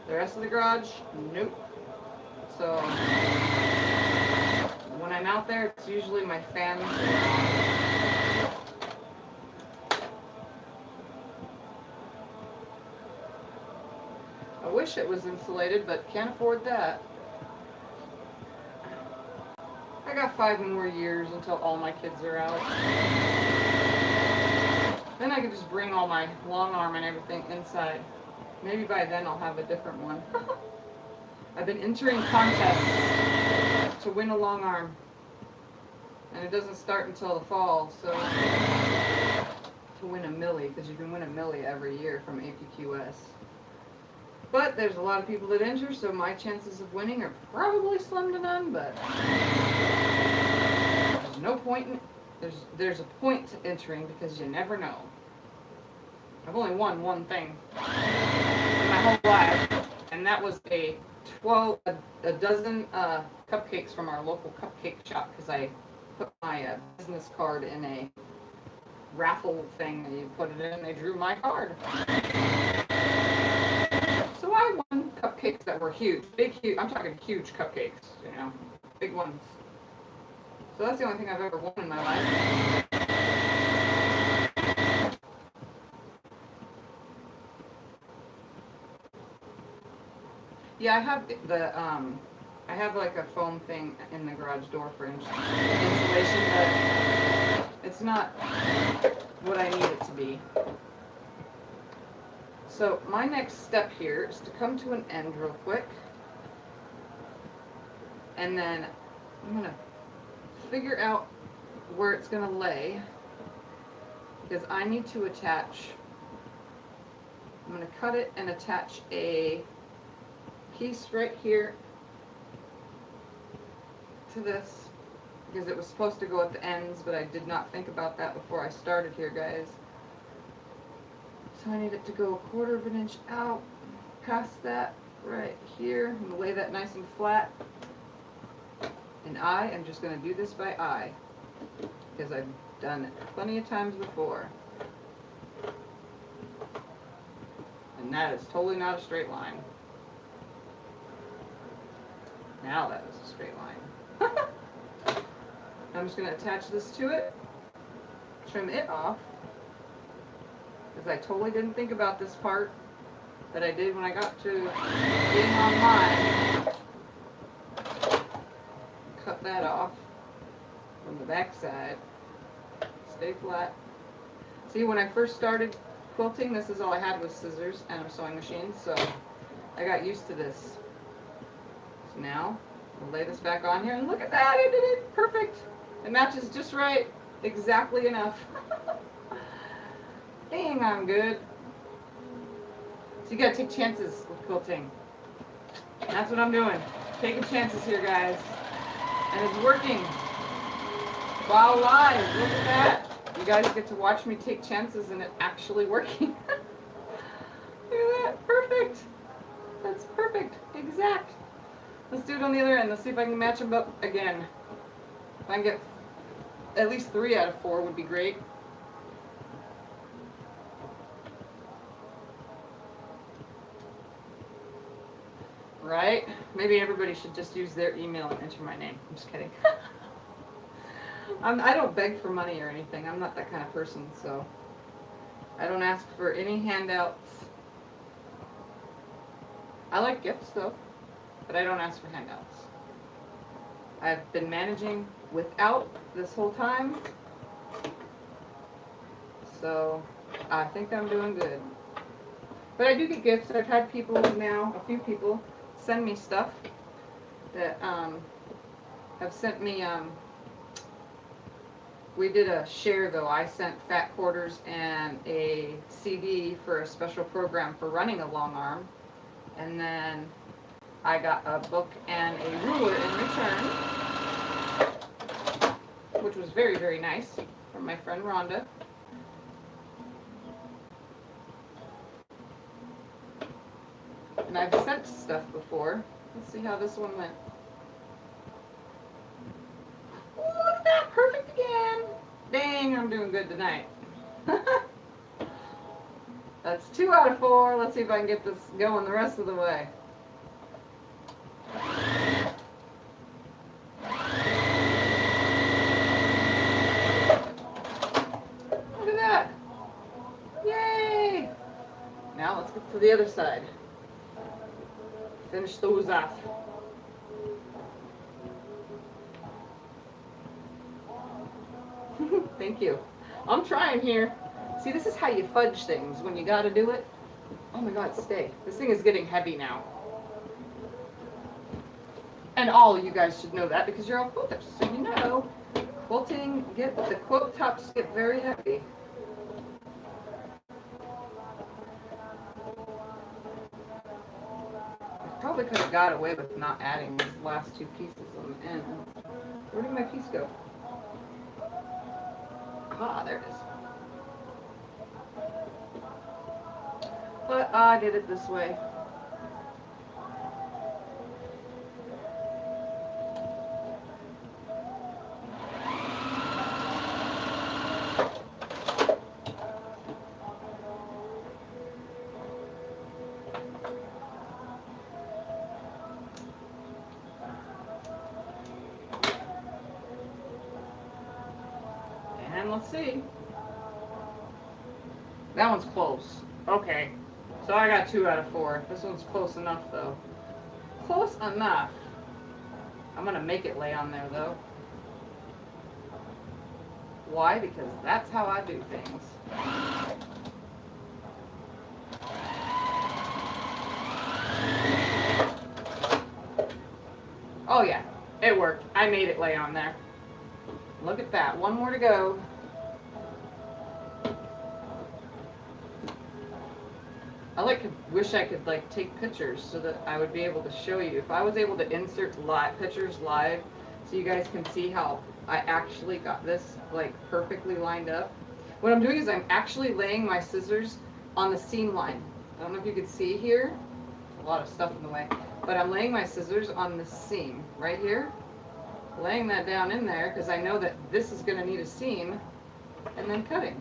The rest of the garage, nope. So when I'm out there, it's usually my fans. I wish it was insulated, but can't afford that. I got 5 more years until all my kids are out. Then I could just bring all my long arm and everything inside. Maybe by then I'll have a different one. I've been entering contests to win a long arm. And it doesn't start until the fall, so to win a millie, because you can win a millie every year from APQS. But there's a lot of people that enter, so my chances of winning are probably slim to none, but there's no point in, there's a point to entering because you never know. I've only won one thing in my whole life, and that was a dozen cupcakes from our local cupcake shop, because I put my business card in a raffle thing, and you put it in and they drew my card. So I won cupcakes that were huge, huge, I'm talking huge cupcakes, you know, big ones. So that's the only thing I've ever won in my life. Yeah, I have I have like a foam thing in the garage door for insulation, but it's not what I need it to be. So my next step here is to come to an end real quick, and then I'm gonna figure out where it's gonna lay, because I need to attach, I'm gonna cut it and attach a piece right here to this, because it was supposed to go at the ends, but I did not think about that before I started here, guys. So I need it to go 1/4 of an inch out, past that right here. I'm gonna lay that nice and flat. And I am just gonna do this by eye, because I've done it plenty of times before. And that is totally not a straight line. Now that is a straight line. I'm just going to attach this to it, trim it off, because I totally didn't think about this part that I did when I got to getting online. Cut that off from the back side. Stay flat. See, when I first started quilting, this is all I had was scissors and a sewing machine, so I got used to this. So now, I'll lay this back on here, and look at that, I did it, perfect. It matches just right, exactly enough. Dang, I'm good. So you gotta take chances with quilting. That's what I'm doing, taking chances here, guys. And it's working. Wow, live, look at that. You guys get to watch me take chances and it actually working. Look at that, perfect. That's perfect, exact. Let's do it on the other end. Let's see if I can match them up again. If I can get at least 3 out of 4 would be great. Right? Maybe everybody should just use their email and enter my name. I'm just kidding. I don't beg for money or anything. I'm not that kind of person, so I don't ask for any handouts. I like gifts though, but I don't ask for handouts. I've been managing without this whole time, so I think I'm doing good. But I do get gifts. I've had people now, a few people, send me stuff that have sent me, we did a share though. I sent fat quarters and a CD for a special program for running a long arm. And then I got a book and a ruler in return, which was very, very nice from my friend Rhonda. And I've sent stuff before. Let's see how this one went. Ooh, look at that, perfect again. Dang, I'm doing good tonight. That's 2 out of 4. Let's see if I can get this going the rest of the way. Look at that. Yay! Now let's get to the other side. Finish those off. Thank you. I'm trying here. See, this is how you fudge things when you gotta do it. Oh my god, stay. This thing is getting heavy now. And all of you guys should know that because you're all quilters. So you know, quilting, the quilt tops get very heavy. I probably could have got away with not adding these last 2 pieces on the end. Where did my piece go? Ah, there it is. But I did it this way. And let's see. That one's close. Okay. So I got 2 out of 4. This one's close enough though. Close enough. I'm gonna make it lay on there though. Why? Because that's how I do things. Oh yeah, it worked. I made it lay on there. Look at that. One more to go. Wish I could like take pictures so that I would be able to show you. If I was able to insert pictures live so you guys can see how I actually got this like perfectly lined up. What I'm doing is I'm actually laying my scissors on the seam line. I don't know if you can see here. There's a lot of stuff in the way. But I'm laying my scissors on the seam right here. Laying that down in there because I know that this is going to need a seam, and then cutting.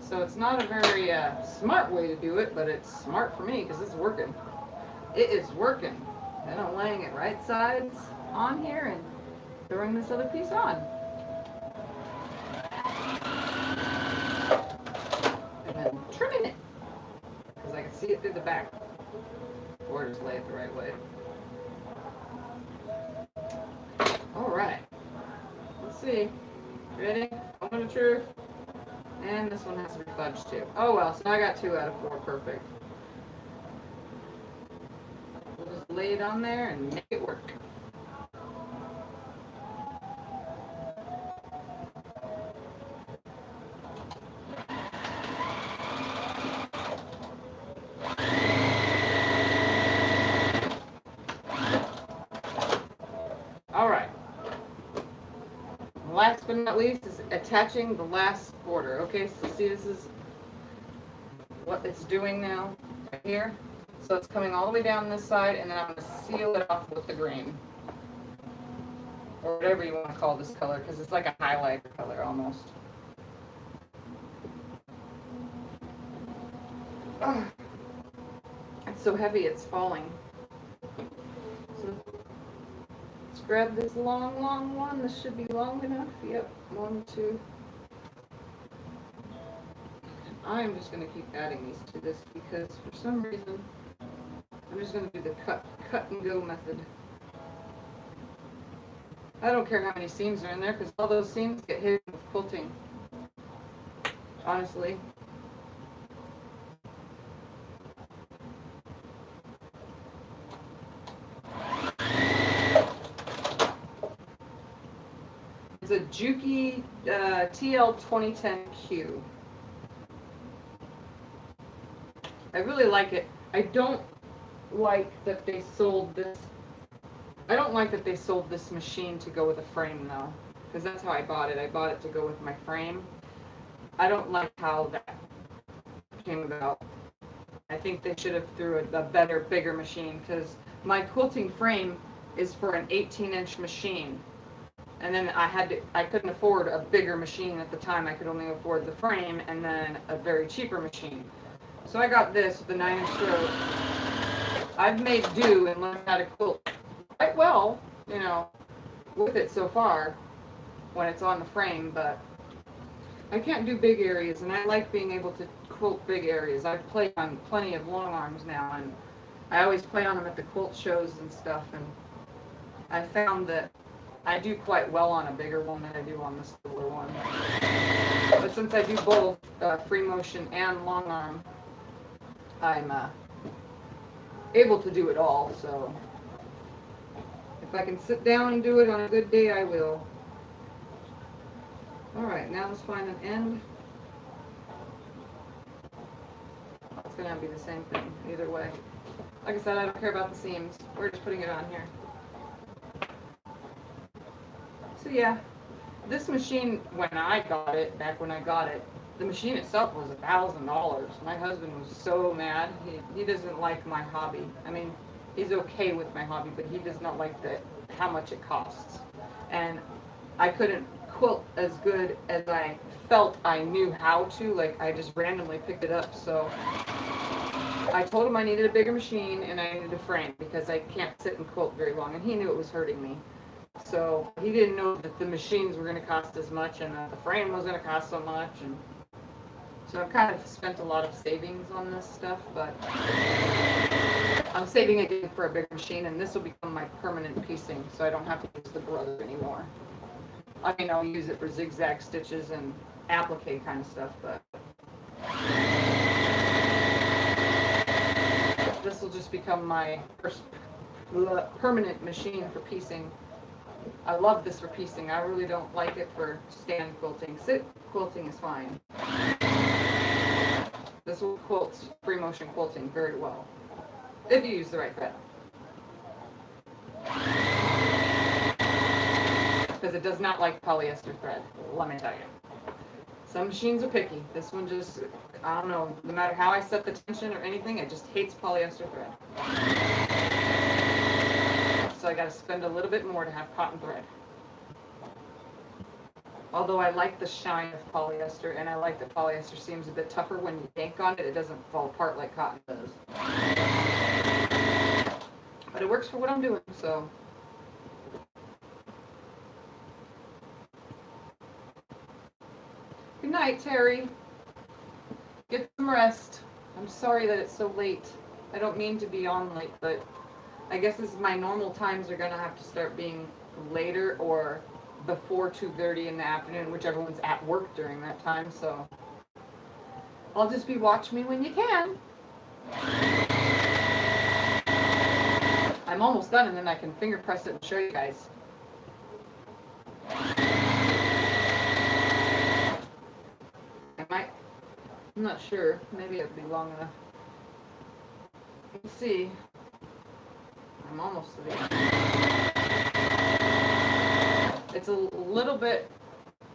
So it's not a very smart way to do it, but it's smart for me because it's working. It is working. And I'm laying it right sides on here and throwing this other piece on. And then trimming it because I can see it through the back. Or just lay it the right way. Alright. Let's see. Ready? Moment of truth. And this one has to be fudged too. Oh well, so I got 2 out of 4. Perfect. We'll just lay it on there and make it work. Alright. Last but not least is attaching the last border. Okay, so see, this is what it's doing now, right here. So it's coming all the way down this side, and then I'm going to seal it off with the green. Or whatever you want to call this color, because it's like a highlighter color almost. Oh, it's so heavy, it's falling. So let's grab this long one. This should be long enough. Yep, 1, 2. I'm just going to keep adding these to this because for some reason I'm just going to do the cut and go method. I don't care how many seams are in there because all those seams get hit with quilting. Honestly. It's a Juki TL 2010Q. I really like it. I don't like that they sold this. I don't like that they sold this machine to go with a frame though, because that's how I bought it. I bought it to go with my frame. I don't like how that came about. I think they should have threw a better, bigger machine because my quilting frame is for an 18-inch machine. And then I couldn't afford a bigger machine at the time. I could only afford the frame and then a very cheaper machine. So I got this with the 9-inch stroke. I've made do and learned how to quilt quite well, you know, with it so far when it's on the frame, but I can't do big areas, and I like being able to quilt big areas. I've played on plenty of long arms now, and I always play on them at the quilt shows and stuff, and I found that I do quite well on a bigger one than I do on this littler one. But since I do both free motion and long arm, I'm able to do it all, so if I can sit down and do it on a good day, I will. Alright, now let's find an end. It's going to be the same thing either way. Like I said, I don't care about the seams. We're just putting it on here. So yeah, this machine, when I got it, back when I got it, the machine itself was $1,000. My husband was so mad. He doesn't like my hobby. I mean, he's okay with my hobby, but he does not like how much it costs. And I couldn't quilt as good as I felt I knew how to. Like, I just randomly picked it up. So I told him I needed a bigger machine and I needed a frame because I can't sit and quilt very long, and he knew it was hurting me. So he didn't know that the machines were going to cost as much and that the frame was going to cost so much. And so I've kind of spent a lot of savings on this stuff, but I'm saving again for a bigger machine, and this will become my permanent piecing, so I don't have to use the brother anymore. I mean, I'll use it for zigzag stitches and applique kind of stuff, but this will just become my first permanent machine for piecing. I love this for piecing. I really don't like it for stand quilting. Sit quilting is fine. This will quilt free motion quilting very well, if you use the right thread. Because it does not like polyester thread, let me tell you. Some machines are picky. This one just, I don't know, no matter how I set the tension or anything, it just hates polyester thread. So I got to spend a little bit more to have cotton thread. Although I like the shine of polyester, and I like that polyester seems a bit tougher when you yank on it. It doesn't fall apart like cotton does. But it works for what I'm doing, so. Good night, Terry. Get some rest. I'm sorry that it's so late. I don't mean to be on late, but I guess this is my normal times are going to have to start being later or before 2:30 in the afternoon, whichever one's at work during that time, so I'll just be watch me when you can. I'm almost done, and then I can finger press it and show you guys. I'm not sure. Maybe it'll be long enough. Let's see. I'm almost to the end. It's a little bit,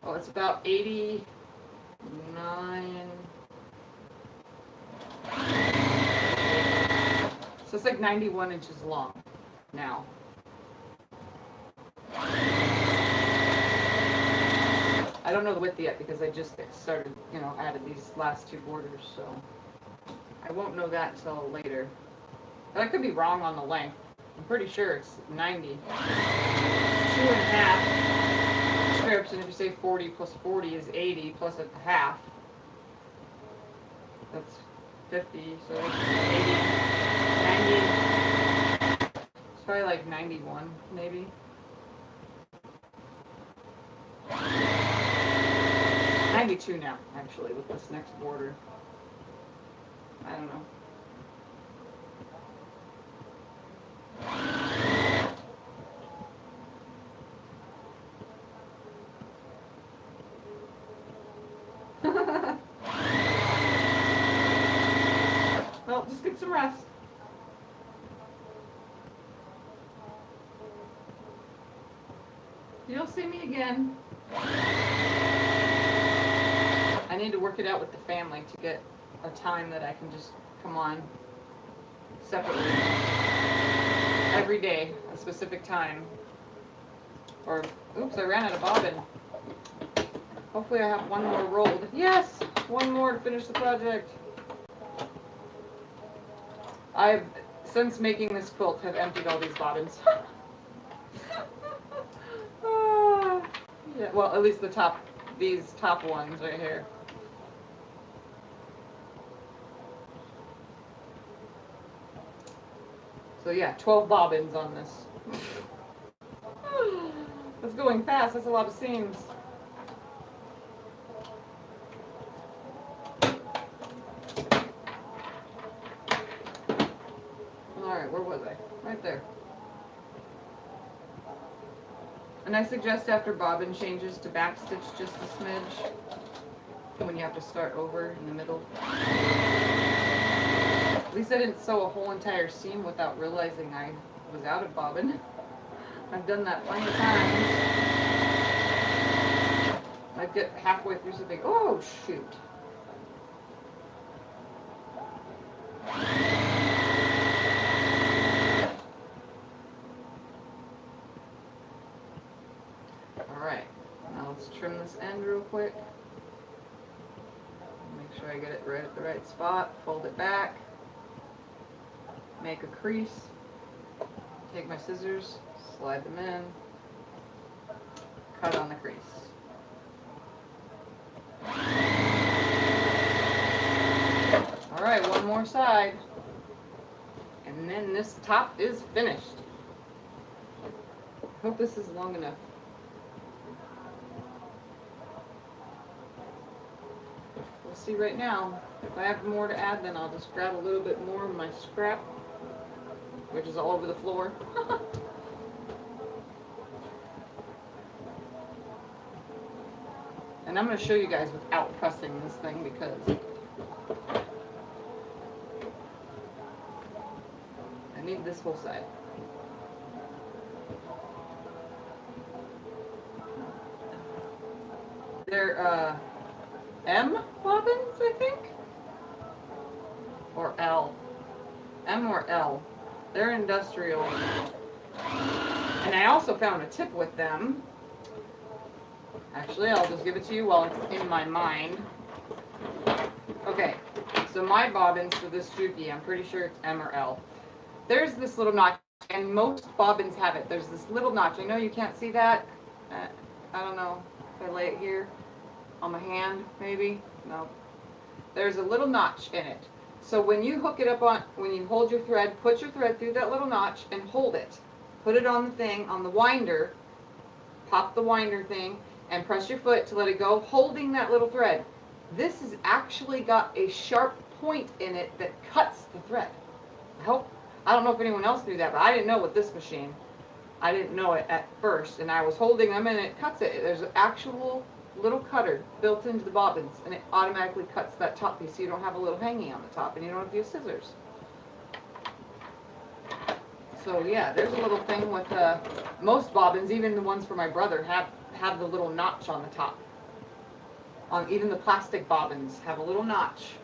oh, it's about 89. So it's like 91 inches long now. I don't know the width yet because I just started, added these last two borders, so I won't know that until later. But I could be wrong on the length. I'm pretty sure it's 90. 2.5 strips, and if you say 40 plus 40 is 80 plus a half. That's 50, so it's 80, 90. It's probably like 91, maybe. 92 now, actually, with this next border. I don't know. Well, just get some rest. You'll see me again. I need to work it out with the family to get a time that I can just come on separately every day, a specific time. Or, oops, I ran out of bobbin. Hopefully I have one more rolled. Yes! One more to finish the project. I've, since making this quilt, have emptied all these bobbins. Yeah, well, at least the top, these top ones right here. So yeah, 12 bobbins on this. That's going fast, that's a lot of seams. Alright, where was I? Right there. And I suggest after bobbin changes to backstitch just a smidge when you have to start over in the middle. At least I didn't sew a whole entire seam without realizing I was out of bobbin. I've done that plenty of times. I get halfway through something, oh shoot. Alright, now let's trim this end real quick. Make sure I get it right at the right spot, fold it back, make a crease, take my scissors, slide them in, cut on the crease. Alright, one more side, and then this top is finished. Hope this is long enough. We'll see right now. If I have more to add, then I'll just grab a little bit more of my scrap, which is all over the floor. And I'm going to show you guys without pressing this thing because I need this whole side. They're M bobbins, I think? Or L. M or L. They're industrial. And I also found a tip with them. Actually, I'll just give it to you while it's in my mind. Okay, so my bobbins for this Juki, I'm pretty sure it's M or L. There's this little notch, and most bobbins have it. There's this little notch. I know you can't see that. I don't know if I lay it here on my hand, maybe. No. There's a little notch in it. So when you hook it up on, when you hold your thread, put your thread through that little notch and hold it. Put it on the thing, on the winder. Pop the winder thing and press your foot to let it go, holding that little thread. This has actually got a sharp point in it that cuts the thread. I don't know if anyone else knew that, but I didn't know with this machine. I didn't know it at first, and I was holding them and it cuts it. There's an actual little cutter built into the bobbins, and it automatically cuts that top piece so you don't have a little hanging on the top and you don't have to use scissors. So yeah, there's a little thing with most bobbins, even the ones for my brother, have the little notch on the top. Even the plastic bobbins have a little notch.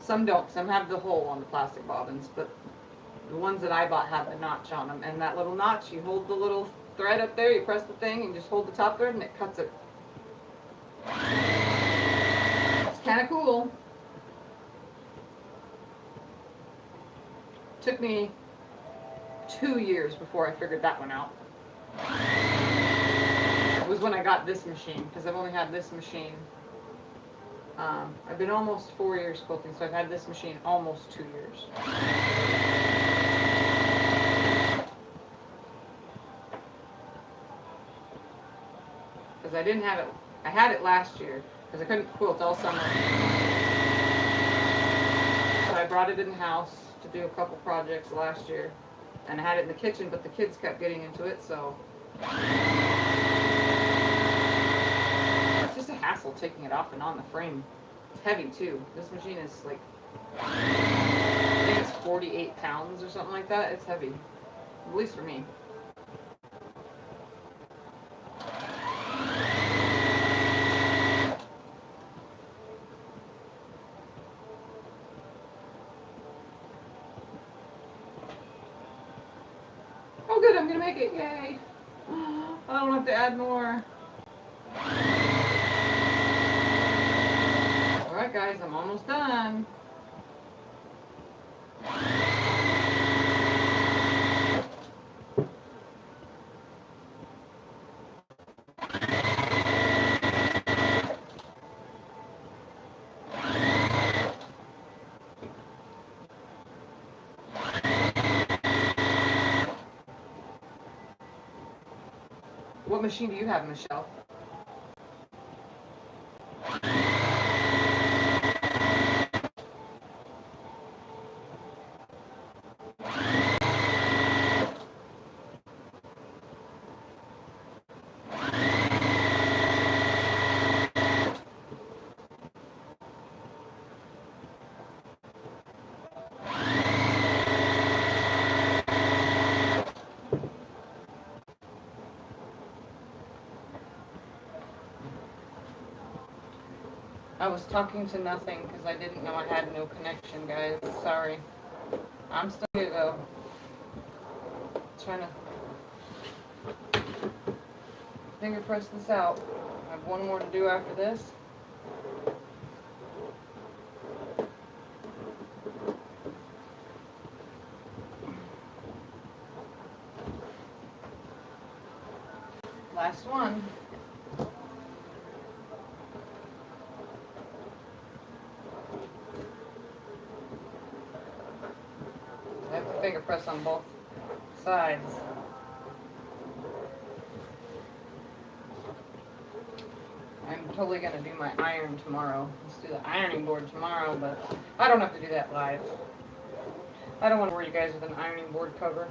Some don't. Some have the hole on the plastic bobbins, but the ones that I bought have the notch on them. And that little notch, you hold the little thread up there, you press the thing, and just hold the top thread, and it cuts it. It's kind of cool. Took me 2 years before I figured that one out. It was when I got this machine, because I've only had this machine. I've been almost 4 years quilting, so I've had this machine almost 2 years. Because I didn't have it, I had it last year, because I couldn't quilt all summer. So I brought it in the house to do a couple projects last year. And I had it in the kitchen, but the kids kept getting into it, so it's just a hassle taking it off and on the frame. It's heavy too. This machine is like, I think it's 48 pounds or something like that. It's heavy, at least for me. Oh good, I'm gonna make it, yay! I don't have to add more. Alright guys, I'm almost done. What machine do you have, Michelle? I was talking to nothing because I didn't know I had no connection, guys. Sorry. I'm still here though. Trying to finger press this out. I have one more to do after this. Last one. I have to finger press on both sides. I'm totally going to do my iron tomorrow. Let's do the ironing board tomorrow, but I don't have to do that live. I don't want to worry you guys with an ironing board cover,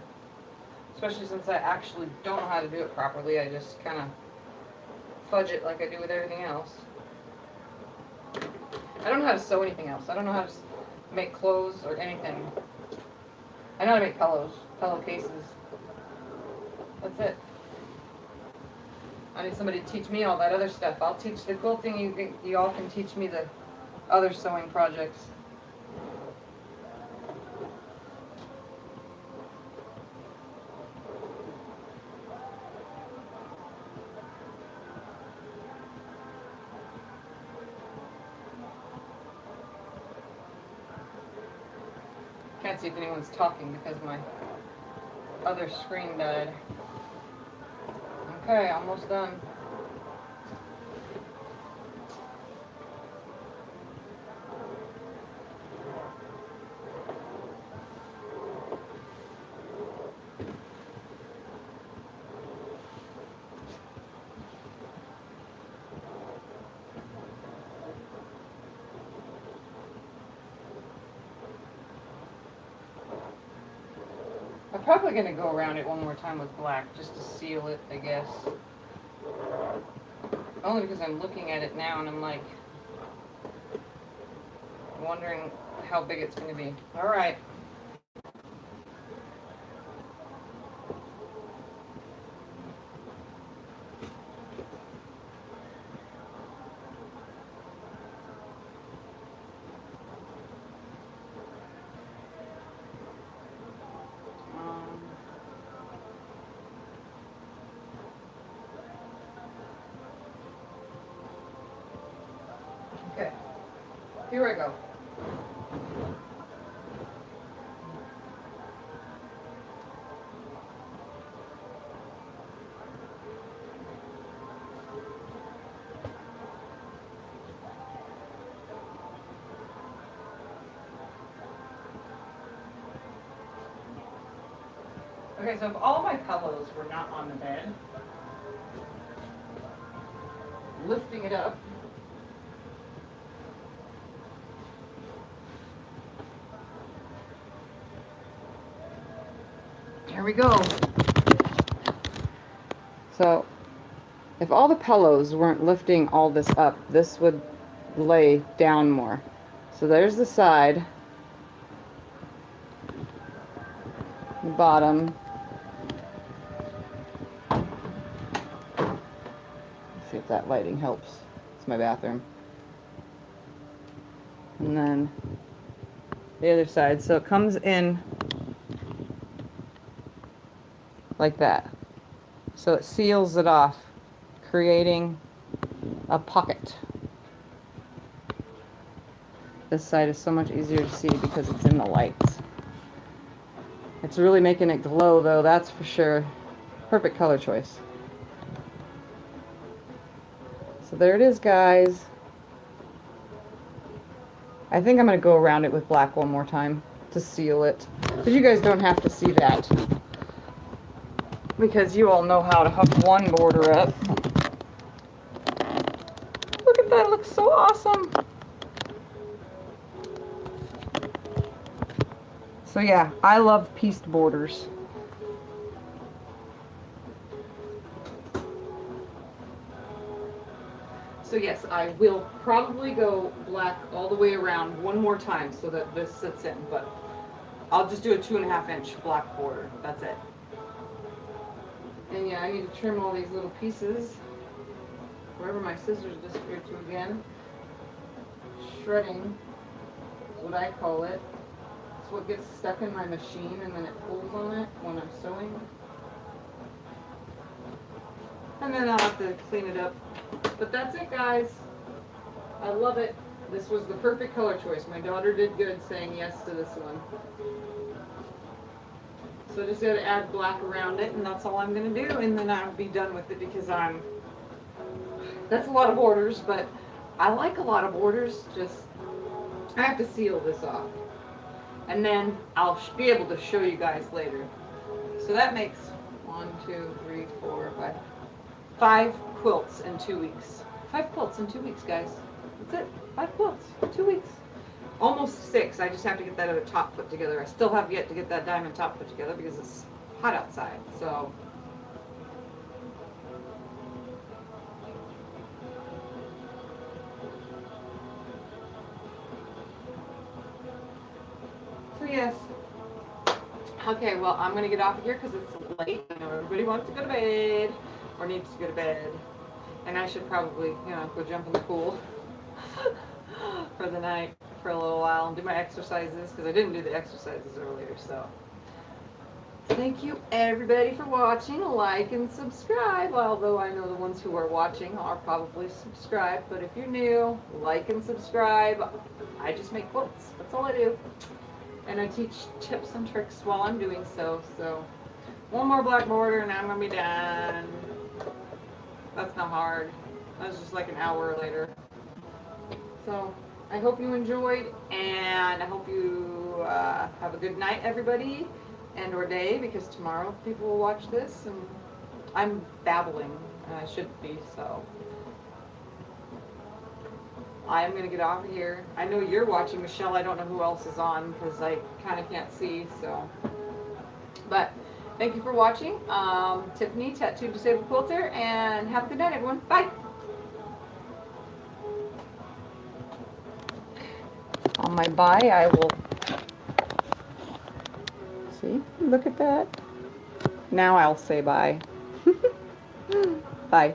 especially since I actually don't know how to do it properly. I just kind of fudge it like I do with everything else. I don't know how to sew anything else. I don't know how to make clothes or anything. I know how to make pillows, pillowcases. That's it. I need somebody to teach me all that other stuff. I'll teach the quilting. You all can teach me the other sewing projects. Can't see if anyone's talking because my other screen died. Okay, almost done. I'm probably going to go around it one more time with black just to seal it, I guess. Only because I'm looking at it now and I'm like wondering how big it's going to be. Alright. Okay, here I go. Okay, so if all my pillows were not on the bed, lifting it up, there we go. So if all the pillows weren't lifting all this up, this would lay down more. So there's the side, the bottom. Let's see if that lighting helps. It's my bathroom. And then the other side. So it comes in like that. So it seals it off, creating a pocket. This side is so much easier to see because it's in the lights. It's really making it glow though, that's for sure. Perfect color choice. So there it is, guys. I think I'm going to go around it with black one more time to seal it. But you guys don't have to see that, because you all know how to hook one border up. Look at that, it looks so awesome. So yeah, I love pieced borders. So yes, I will probably go black all the way around one more time so that this sits in, but I'll just do a 2.5 inch black border. That's it. And yeah, I need to trim all these little pieces. Wherever my scissors disappeared to again. Shredding is what I call it. It's what gets stuck in my machine and then it pulls on it when I'm sewing. And then I'll have to clean it up. But that's it, guys. I love it. This was the perfect color choice. My daughter did good saying yes to this one. So I just got to add black around it, and that's all I'm going to do, and then I'll be done with it, because that's a lot of borders, but I like a lot of borders. Just, I have to seal this off. And then I'll be able to show you guys later. So that makes 1, 2, 3, 4, 5 quilts in 2 weeks. 5 quilts in 2 weeks, guys. That's it. 5 quilts, 2 weeks. Almost 6. I just have to get that other top put together. I still have yet to get that diamond top put together because it's hot outside. So yes. Okay, well, I'm going to get off of here because it's late. I know everybody wants to go to bed or needs to go to bed. And I should probably, go jump in the pool for the night for a little while and do my exercises, because I didn't do the exercises earlier. So thank you everybody for watching. Like and subscribe, although I know the ones who are watching are probably subscribed, but if you're new, like and subscribe. I just make quilts. That's all I do. And I teach tips and tricks while I'm doing so. So one more black border and I'm gonna be done. That's not hard. That's just like an hour later. So I hope you enjoyed, and I hope you have a good night, everybody, and or day, because tomorrow people will watch this, and I'm babbling, and I shouldn't be, so I'm going to get off of here. I know you're watching, Michelle. I don't know who else is on, because I kind of can't see, so. But thank you for watching. Tiffany, Tattoo Disabled Quilter, and have a good night, everyone. Bye. On my bye, I will, see, look at that. Now I'll say bye. Bye.